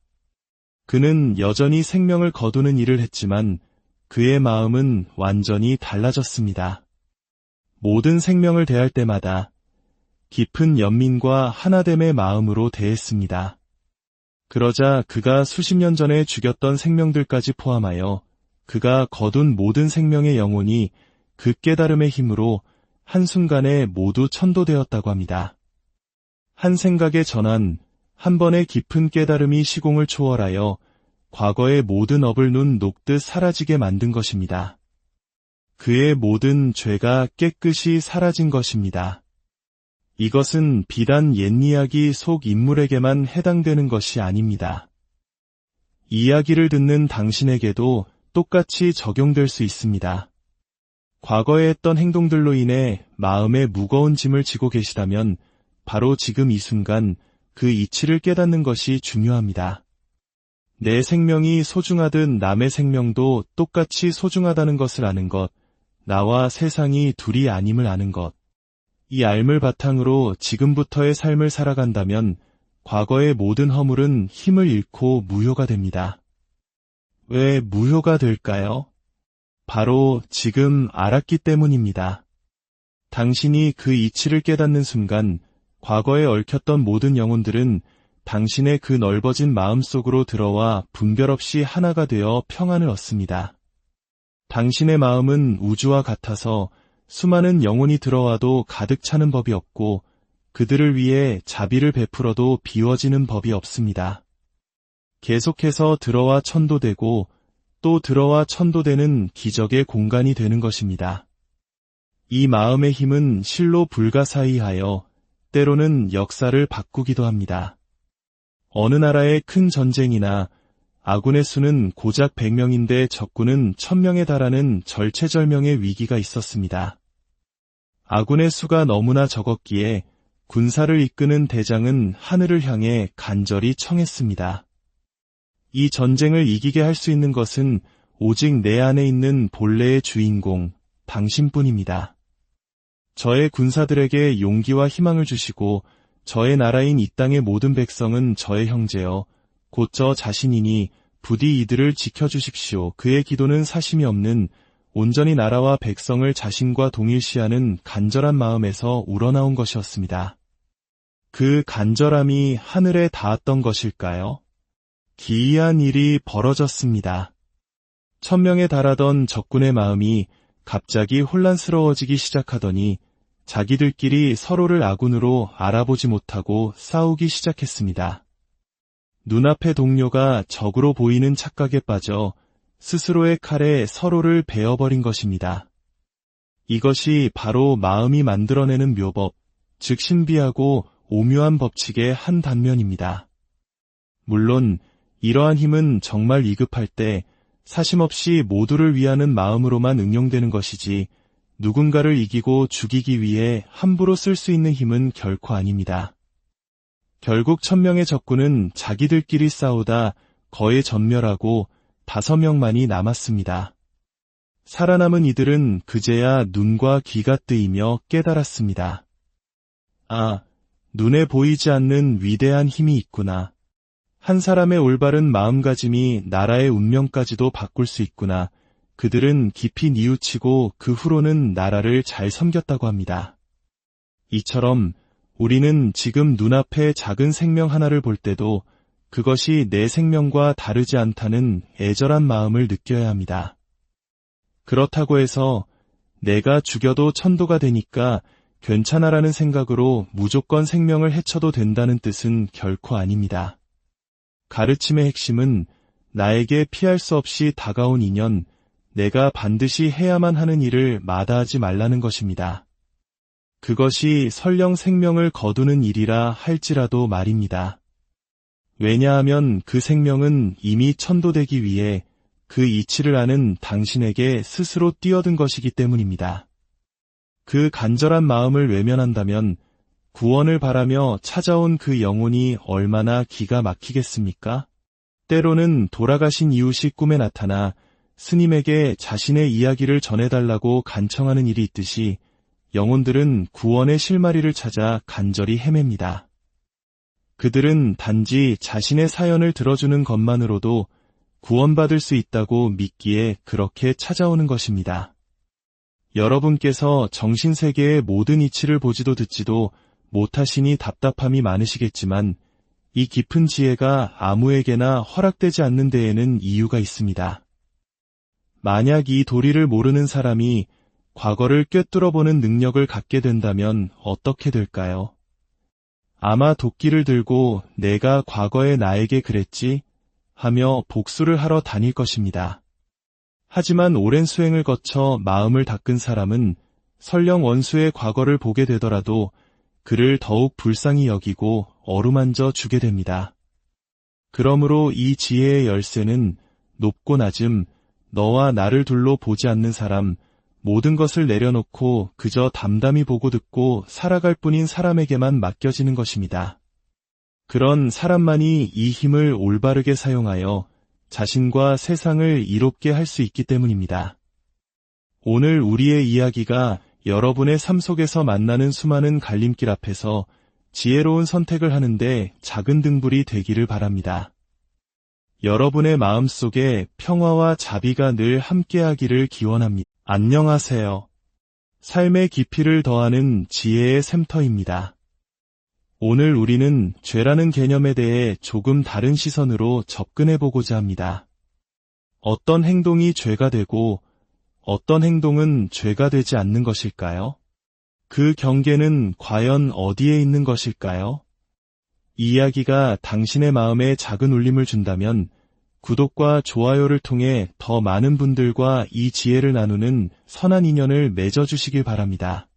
그는 여전히 생명을 거두는 일을 했지만 그의 마음은 완전히 달라졌습니다. 모든 생명을 대할 때마다 깊은 연민과 하나됨의 마음으로 대했습니다. 그러자 그가 수십 년 전에 죽였던 생명들까지 포함하여 그가 거둔 모든 생명의 영혼이 그 깨달음의 힘으로 한순간에 모두 천도되었다고 합니다. 한 생각의 전환, 한 번의 깊은 깨달음이 시공을 초월하여 과거의 모든 업을 녹듯 사라지게 만든 것입니다. 그의 모든 죄가 깨끗이 사라진 것입니다. 이것은 비단 옛 이야기 속 인물에게만 해당되는 것이 아닙니다. 이야기를 듣는 당신에게도 똑같이 적용될 수 있습니다. 과거에 했던 행동들로 인해 마음에 무거운 짐을 지고 계시다면 바로 지금 이 순간 그 이치를 깨닫는 것이 중요합니다. 내 생명이 소중하듯 남의 생명도 똑같이 소중하다는 것을 아는 것, 나와 세상이 둘이 아님을 아는 것. 이 알물 바탕으로 지금부터의 삶을 살아간다면 과거의 모든 허물은 힘을 잃고 무효가 됩니다. 왜 무효가 될까요? 바로 지금 알았기 때문입니다. 당신이 그 이치를 깨닫는 순간 과거에 얽혔던 모든 영혼들은 당신의 그 넓어진 마음속으로 들어와 분별 없이 하나가 되어 평안을 얻습니다. 당신의 마음은 우주와 같아서 수많은 영혼이 들어와도 가득 차는 법이 없고 그들을 위해 자비를 베풀어도 비워지는 법이 없습니다. 계속해서 들어와 천도되고 또 들어와 천도되는 기적의 공간이 되는 것입니다. 이 마음의 힘은 실로 불가사의하여 때로는 역사를 바꾸기도 합니다. 어느 나라의 큰 전쟁이나 아군의 수는 고작 100명인데 적군은 1000명에 달하는 절체절명의 위기가 있었습니다. 아군의 수가 너무나 적었기에 군사를 이끄는 대장은 하늘을 향해 간절히 청했습니다. 이 전쟁을 이기게 할 수 있는 것은 오직 내 안에 있는 본래의 주인공, 당신뿐입니다. 저의 군사들에게 용기와 희망을 주시고 저의 나라인 이 땅의 모든 백성은 저의 형제여 곧 저 자신이니 부디 이들을 지켜주십시오. 그의 기도는 사심이 없는 온전히 나라와 백성을 자신과 동일시하는 간절한 마음에서 우러나온 것이었습니다. 그 간절함이 하늘에 닿았던 것일까요? 기이한 일이 벌어졌습니다. 1000명에 달하던 적군의 마음이 갑자기 혼란스러워지기 시작하더니 자기들끼리 서로를 아군으로 알아보지 못하고 싸우기 시작했습니다. 눈앞의 동료가 적으로 보이는 착각에 빠져 스스로의 칼에 서로를 베어버린 것입니다. 이것이 바로 마음이 만들어내는 묘법, 즉 신비하고 오묘한 법칙의 한 단면입니다. 물론 이러한 힘은 정말 위급할 때 사심없이 모두를 위하는 마음으로만 응용되는 것이지 누군가를 이기고 죽이기 위해 함부로 쓸 수 있는 힘은 결코 아닙니다. 결국 1000명의 적군은 자기들끼리 싸우다 거의 전멸하고 5명만이 남았습니다. 살아남은 이들은 그제야 눈과 귀가 뜨이며 깨달았습니다. 아, 눈에 보이지 않는 위대한 힘이 있구나. 한 사람의 올바른 마음가짐이 나라의 운명까지도 바꿀 수 있구나. 그들은 깊이 뉘우치고 그 후로는 나라를 잘 섬겼다고 합니다. 이처럼 우리는 지금 눈앞에 작은 생명 하나를 볼 때도 그것이 내 생명과 다르지 않다는 애절한 마음을 느껴야 합니다. 그렇다고 해서 내가 죽여도 천도가 되니까 괜찮아라는 생각으로 무조건 생명을 해쳐도 된다는 뜻은 결코 아닙니다. 가르침의 핵심은 나에게 피할 수 없이 다가온 인연, 내가 반드시 해야만 하는 일을 마다하지 말라는 것입니다. 그것이 설령 생명을 거두는 일이라 할지라도 말입니다. 왜냐하면 그 생명은 이미 천도되기 위해 그 이치를 아는 당신에게 스스로 뛰어든 것이기 때문입니다. 그 간절한 마음을 외면한다면 구원을 바라며 찾아온 그 영혼이 얼마나 기가 막히겠습니까? 때로는 돌아가신 이웃이 꿈에 나타나 스님에게 자신의 이야기를 전해달라고 간청하는 일이 있듯이 영혼들은 구원의 실마리를 찾아 간절히 헤맵니다. 그들은 단지 자신의 사연을 들어주는 것만으로도 구원받을 수 있다고 믿기에 그렇게 찾아오는 것입니다. 여러분께서 정신세계의 모든 이치를 보지도 듣지도 못하시니 답답함이 많으시겠지만 이 깊은 지혜가 아무에게나 허락되지 않는 데에는 이유가 있습니다. 만약 이 도리를 모르는 사람이 과거를 꿰뚫어보는 능력을 갖게 된다면 어떻게 될까요? 아마 도끼를 들고 내가 과거에 나에게 그랬지 하며 복수를 하러 다닐 것입니다. 하지만 오랜 수행을 거쳐 마음을 닦은 사람은 설령 원수의 과거를 보게 되더라도 그를 더욱 불쌍히 여기고 어루만져 주게 됩니다. 그러므로 이 지혜의 열쇠는 높고 낮음, 너와 나를 둘로 보지 않는 사람, 모든 것을 내려놓고 그저 담담히 보고 듣고 살아갈 뿐인 사람에게만 맡겨지는 것입니다. 그런 사람만이 이 힘을 올바르게 사용하여 자신과 세상을 이롭게 할 수 있기 때문입니다. 오늘 우리의 이야기가 여러분의 삶 속에서 만나는 수많은 갈림길 앞에서 지혜로운 선택을 하는데 작은 등불이 되기를 바랍니다. 여러분의 마음속에 평화와 자비가 늘 함께하기를 기원합니다. 안녕하세요. 삶의 깊이를 더하는 지혜의 샘터입니다. 오늘 우리는 죄라는 개념에 대해 조금 다른 시선으로 접근해보고자 합니다. 어떤 행동이 죄가 되고 어떤 행동은 죄가 되지 않는 것일까요? 그 경계는 과연 어디에 있는 것일까요? 이 이야기가 당신의 마음에 작은 울림을 준다면 구독과 좋아요를 통해 더 많은 분들과 이 지혜를 나누는 선한 인연을 맺어주시길 바랍니다.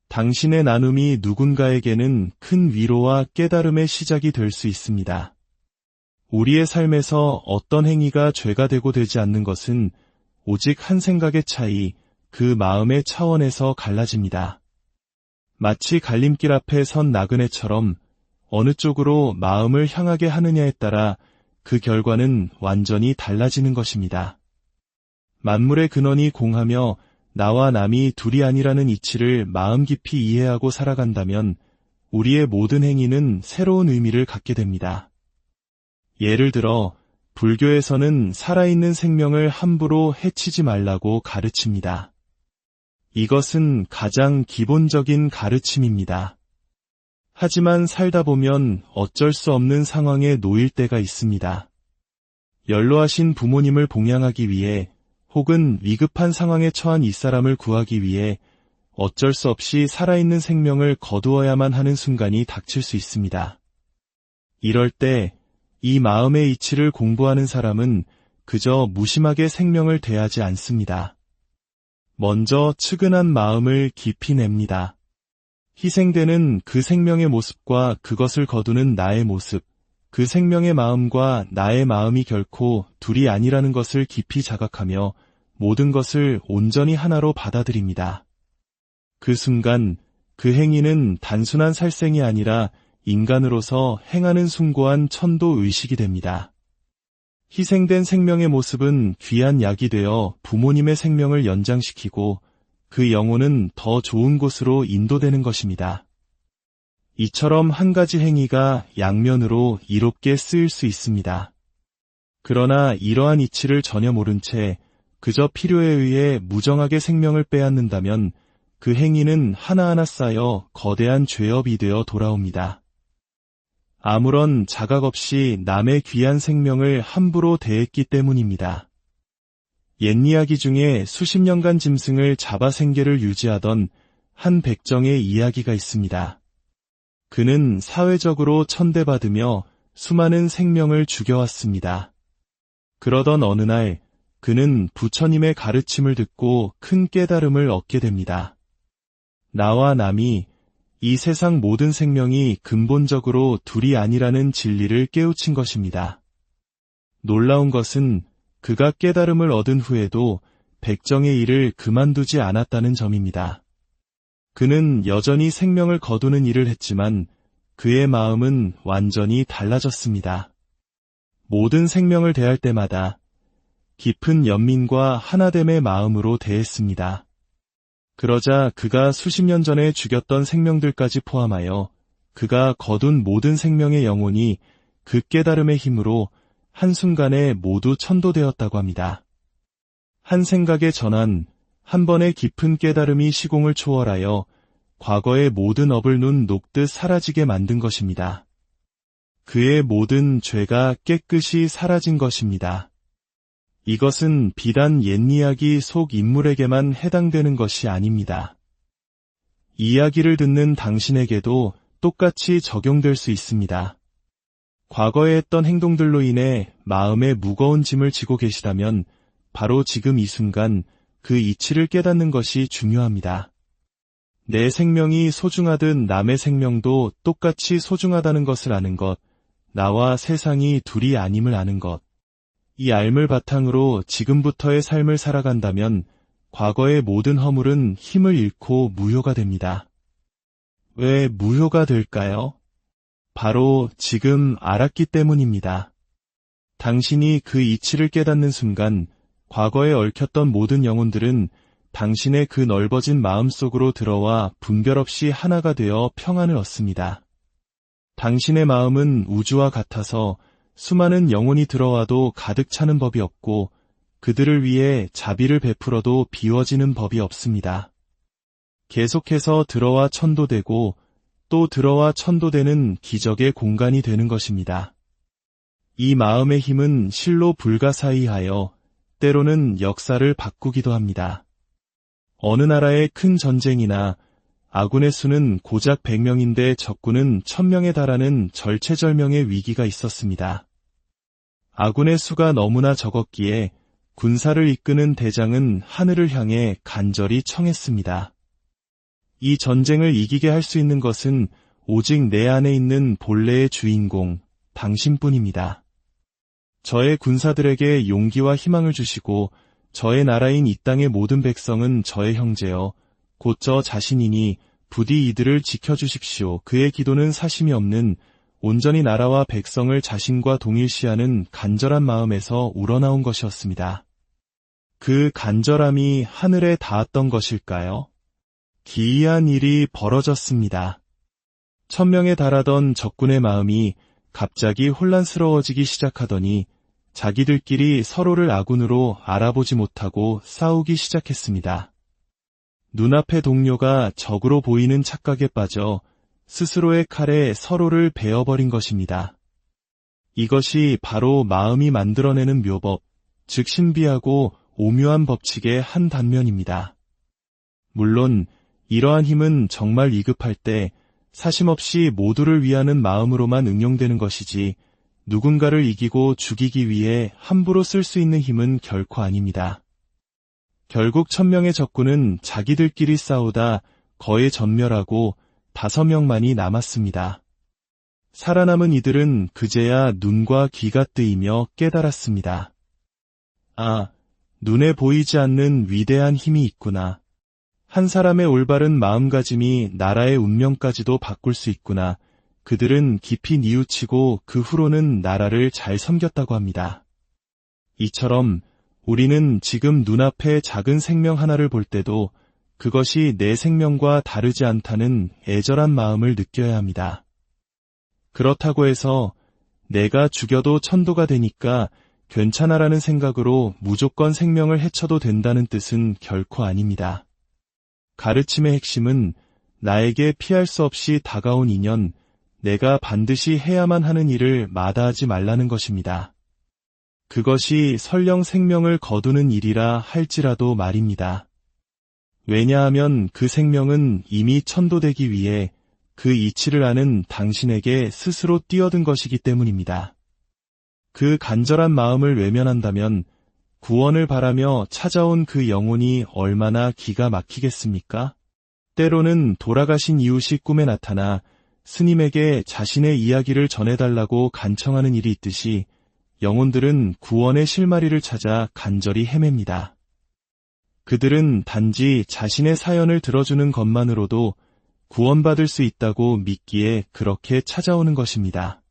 당신의 나눔이 누군가에게는 큰 위로와 깨달음의 시작이 될 수 있습니다. 우리의 삶에서 어떤 행위가 죄가 되고 되지 않는 것은 오직 한 생각의 차이, 그 마음의 차원에서 갈라집니다. 마치 갈림길 앞에 선 나그네처럼 어느 쪽으로 마음을 향하게 하느냐에 따라 그 결과는 완전히 달라지는 것입니다. 만물의 근원이 공하며 나와 남이 둘이 아니라는 이치를 마음 깊이 이해하고 살아간다면 우리의 모든 행위는 새로운 의미를 갖게 됩니다. 예를 들어 불교에서는 살아있는 생명을 함부로 해치지 말라고 가르칩니다. 이것은 가장 기본적인 가르침입니다. 하지만 살다 보면 어쩔 수 없는 상황에 놓일 때가 있습니다. 연로하신 부모님을 봉양하기 위해 혹은 위급한 상황에 처한 이 사람을 구하기 위해 어쩔 수 없이 살아있는 생명을 거두어야만 하는 순간이 닥칠 수 있습니다. 이럴 때 이 마음의 이치를 공부하는 사람은 그저 무심하게 생명을 대하지 않습니다. 먼저 측은한 마음을 깊이 냅니다. 희생되는 그 생명의 모습과 그것을 거두는 나의 모습, 그 생명의 마음과 나의 마음이 결코 둘이 아니라는 것을 깊이 자각하며 모든 것을 온전히 하나로 받아들입니다. 그 순간 그 행위는 단순한 살생이 아니라 인간으로서 행하는 숭고한 천도 의식이 됩니다. 희생된 생명의 모습은 귀한 약이 되어 부모님의 생명을 연장시키고 그 영혼은 더 좋은 곳으로 인도되는 것입니다. 이처럼 한 가지 행위가 양면으로 이롭게 쓰일 수 있습니다. 그러나 이러한 이치를 전혀 모른 채 그저 필요에 의해 무정하게 생명을 빼앗는다면 그 행위는 하나하나 쌓여 거대한 죄업이 되어 돌아옵니다. 아무런 자각 없이 남의 귀한 생명을 함부로 대했기 때문입니다. 옛 이야기 중에 수십 년간 짐승을 잡아 생계를 유지하던 한 백정의 이야기가 있습니다. 그는 사회적으로 천대받으며 수많은 생명을 죽여왔습니다. 그러던 어느 날 그는 부처님의 가르침을 듣고 큰 깨달음을 얻게 됩니다. 나와 남이 이 세상 모든 생명이 근본적으로 둘이 아니라는 진리를 깨우친 것입니다. 놀라운 것은 그가 깨달음을 얻은 후에도 백정의 일을 그만두지 않았다는 점입니다. 그는 여전히 생명을 거두는 일을 했지만 그의 마음은 완전히 달라졌습니다. 모든 생명을 대할 때마다 깊은 연민과 하나됨의 마음으로 대했습니다. 그러자 그가 수십 년 전에 죽였던 생명들까지 포함하여 그가 거둔 모든 생명의 영혼이 그 깨달음의 힘으로 한순간에 모두 천도되었다고 합니다. 한 생각의 전환, 한 번의 깊은 깨달음이 시공을 초월하여 과거의 모든 업을 눈 녹듯 사라지게 만든 것입니다. 그의 모든 죄가 깨끗이 사라진 것입니다. 이것은 비단 옛 이야기 속 인물에게만 해당되는 것이 아닙니다. 이야기를 듣는 당신에게도 똑같이 적용될 수 있습니다. 과거에 했던 행동들로 인해 마음에 무거운 짐을 지고 계시다면 바로 지금 이 순간 그 이치를 깨닫는 것이 중요합니다. 내 생명이 소중하듯 남의 생명도 똑같이 소중하다는 것을 아는 것, 나와 세상이 둘이 아님을 아는 것. 이 알물 바탕으로 지금부터의 삶을 살아간다면 과거의 모든 허물은 힘을 잃고 무효가 됩니다. 왜 무효가 될까요? 바로 지금 알았기 때문입니다. 당신이 그 이치를 깨닫는 순간 과거에 얽혔던 모든 영혼들은 당신의 그 넓어진 마음속으로 들어와 분별 없이 하나가 되어 평안을 얻습니다. 당신의 마음은 우주와 같아서 수많은 영혼이 들어와도 가득 차는 법이 없고 그들을 위해 자비를 베풀어도 비워지는 법이 없습니다. 계속해서 들어와 천도되고 또 들어와 천도되는 기적의 공간이 되는 것입니다. 이 마음의 힘은 실로 불가사의하여 때로는 역사를 바꾸기도 합니다. 어느 나라의 큰 전쟁이나 아군의 수는 고작 100명인데 적군은 1000명에 달하는 절체절명의 위기가 있었습니다. 아군의 수가 너무나 적었기에 군사를 이끄는 대장은 하늘을 향해 간절히 청했습니다. 이 전쟁을 이기게 할 수 있는 것은 오직 내 안에 있는 본래의 주인공, 당신뿐입니다. 저의 군사들에게 용기와 희망을 주시고 저의 나라인 이 땅의 모든 백성은 저의 형제여 곧 저 자신이니 부디 이들을 지켜주십시오. 그의 기도는 사심이 없는 온전히 나라와 백성을 자신과 동일시하는 간절한 마음에서 우러나온 것이었습니다. 그 간절함이 하늘에 닿았던 것일까요? 기이한 일이 벌어졌습니다. 1000명에 달하던 적군의 마음이 갑자기 혼란스러워지기 시작하더니 자기들끼리 서로를 아군으로 알아보지 못하고 싸우기 시작했습니다. 눈앞의 동료가 적으로 보이는 착각에 빠져 스스로의 칼에 서로를 베어버린 것입니다. 이것이 바로 마음이 만들어내는 묘법, 즉 신비하고 오묘한 법칙의 한 단면입니다. 물론 이러한 힘은 정말 위급할 때 사심없이 모두를 위하는 마음으로만 응용되는 것이지 누군가를 이기고 죽이기 위해 함부로 쓸 수 있는 힘은 결코 아닙니다. 결국 1000명의 적군은 자기들끼리 싸우다 거의 전멸하고 5명만이 남았습니다. 살아남은 이들은 그제야 눈과 귀가 뜨이며 깨달았습니다. 아, 눈에 보이지 않는 위대한 힘이 있구나. 한 사람의 올바른 마음가짐이 나라의 운명까지도 바꿀 수 있구나. 그들은 깊이 뉘우치고 그 후로는 나라를 잘 섬겼다고 합니다. 이처럼 우리는 지금 눈앞에 작은 생명 하나를 볼 때도 그것이 내 생명과 다르지 않다는 애절한 마음을 느껴야 합니다. 그렇다고 해서 내가 죽여도 천도가 되니까 괜찮아라는 생각으로 무조건 생명을 해쳐도 된다는 뜻은 결코 아닙니다. 가르침의 핵심은 나에게 피할 수 없이 다가온 인연, 내가 반드시 해야만 하는 일을 마다하지 말라는 것입니다. 그것이 설령 생명을 거두는 일이라 할지라도 말입니다. 왜냐하면 그 생명은 이미 천도되기 위해 그 이치를 아는 당신에게 스스로 뛰어든 것이기 때문입니다. 그 간절한 마음을 외면한다면 구원을 바라며 찾아온 그 영혼이 얼마나 기가 막히겠습니까? 때로는 돌아가신 이웃이 꿈에 나타나 스님에게 자신의 이야기를 전해달라고 간청하는 일이 있듯이 영혼들은 구원의 실마리를 찾아 간절히 헤맵니다. 그들은 단지 자신의 사연을 들어주는 것만으로도 구원받을 수 있다고 믿기에 그렇게 찾아오는 것입니다.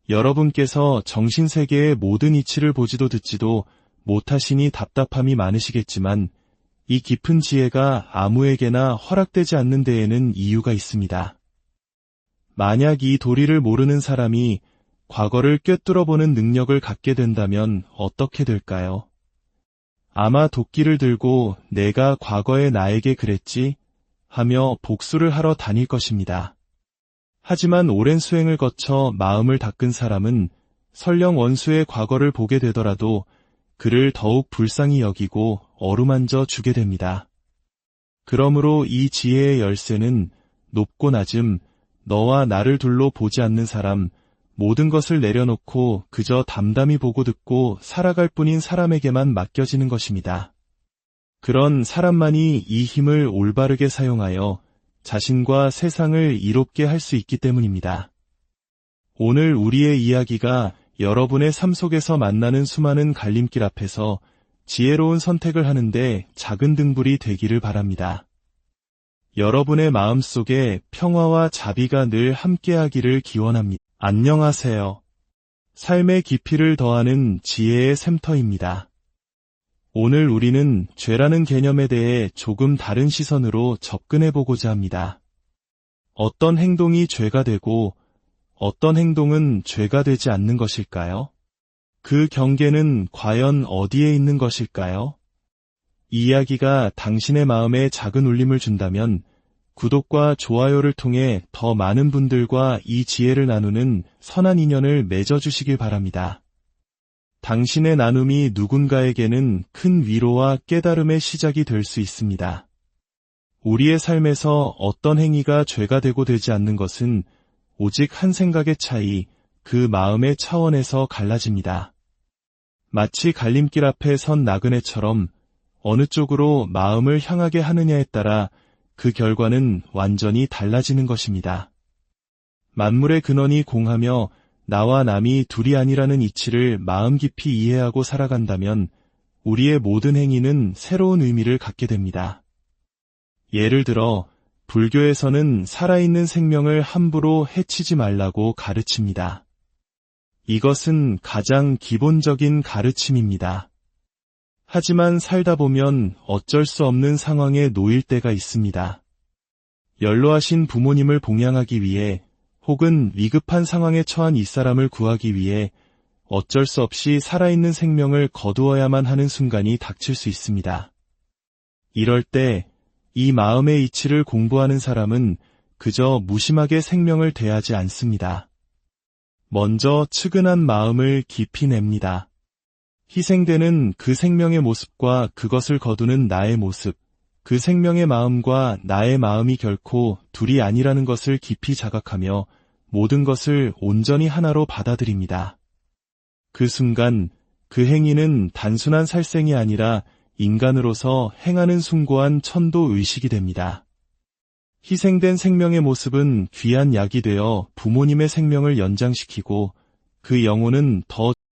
여러분께서 정신세계의 모든 이치를 보지도 듣지도 못하시니 답답함이 많으시겠지만 이 깊은 지혜가 아무에게나 허락되지 않는 데에는 이유가 있습니다. 만약 이 도리를 모르는 사람이 과거를 꿰뚫어보는 능력을 갖게 된다면 어떻게 될까요? 아마 도끼를 들고 내가 과거에 나에게 그랬지 하며 복수를 하러 다닐 것입니다. 하지만 오랜 수행을 거쳐 마음을 닦은 사람은 설령 원수의 과거를 보게 되더라도 그를 더욱 불쌍히 여기고 어루만져 주게 됩니다. 그러므로 이 지혜의 열쇠는 높고 낮음, 너와 나를 둘로 보지 않는 사람, 모든 것을 내려놓고 그저 담담히 보고 듣고 살아갈 뿐인 사람에게만 맡겨지는 것입니다. 그런 사람만이 이 힘을 올바르게 사용하여 자신과 세상을 이롭게 할 수 있기 때문입니다. 오늘 우리의 이야기가 여러분의 삶 속에서 만나는 수많은 갈림길 앞에서 지혜로운 선택을 하는데 작은 등불이 되기를 바랍니다. 여러분의 마음속에 평화와 자비가 늘 함께하기를 기원합니다. 안녕하세요. 삶의 깊이를 더하는 지혜의 샘터입니다. 오늘 우리는 죄라는 개념에 대해 조금 다른 시선으로 접근해보고자 합니다. 어떤 행동이 죄가 되고 어떤 행동은 죄가 되지 않는 것일까요? 그 경계는 과연 어디에 있는 것일까요? 이 이야기가 당신의 마음에 작은 울림을 준다면 구독과 좋아요를 통해 더 많은 분들과 이 지혜를 나누는 선한 인연을 맺어주시길 바랍니다. 당신의 나눔이 누군가에게는 큰 위로와 깨달음의 시작이 될 수 있습니다. 우리의 삶에서 어떤 행위가 죄가 되고 되지 않는 것은 오직 한 생각의 차이, 그 마음의 차원에서 갈라집니다. 마치 갈림길 앞에 선 나그네처럼 어느 쪽으로 마음을 향하게 하느냐에 따라 그 결과는 완전히 달라지는 것입니다. 만물의 근원이 공하며 나와 남이 둘이 아니라는 이치를 마음 깊이 이해하고 살아간다면 우리의 모든 행위는 새로운 의미를 갖게 됩니다. 예를 들어 불교에서는 살아있는 생명을 함부로 해치지 말라고 가르칩니다. 이것은 가장 기본적인 가르침입니다. 하지만 살다 보면 어쩔 수 없는 상황에 놓일 때가 있습니다. 연로하신 부모님을 봉양하기 위해 혹은 위급한 상황에 처한 이 사람을 구하기 위해 어쩔 수 없이 살아있는 생명을 거두어야만 하는 순간이 닥칠 수 있습니다. 이럴 때 이 마음의 이치를 공부하는 사람은 그저 무심하게 생명을 대하지 않습니다. 먼저 측은한 마음을 깊이 냅니다. 희생되는 그 생명의 모습과 그것을 거두는 나의 모습, 그 생명의 마음과 나의 마음이 결코 둘이 아니라는 것을 깊이 자각하며 모든 것을 온전히 하나로 받아들입니다. 그 순간 그 행위는 단순한 살생이 아니라 인간으로서 행하는 숭고한 천도 의식이 됩니다. 희생된 생명의 모습은 귀한 약이 되어 부모님의 생명을 연장시키고 그 영혼은 더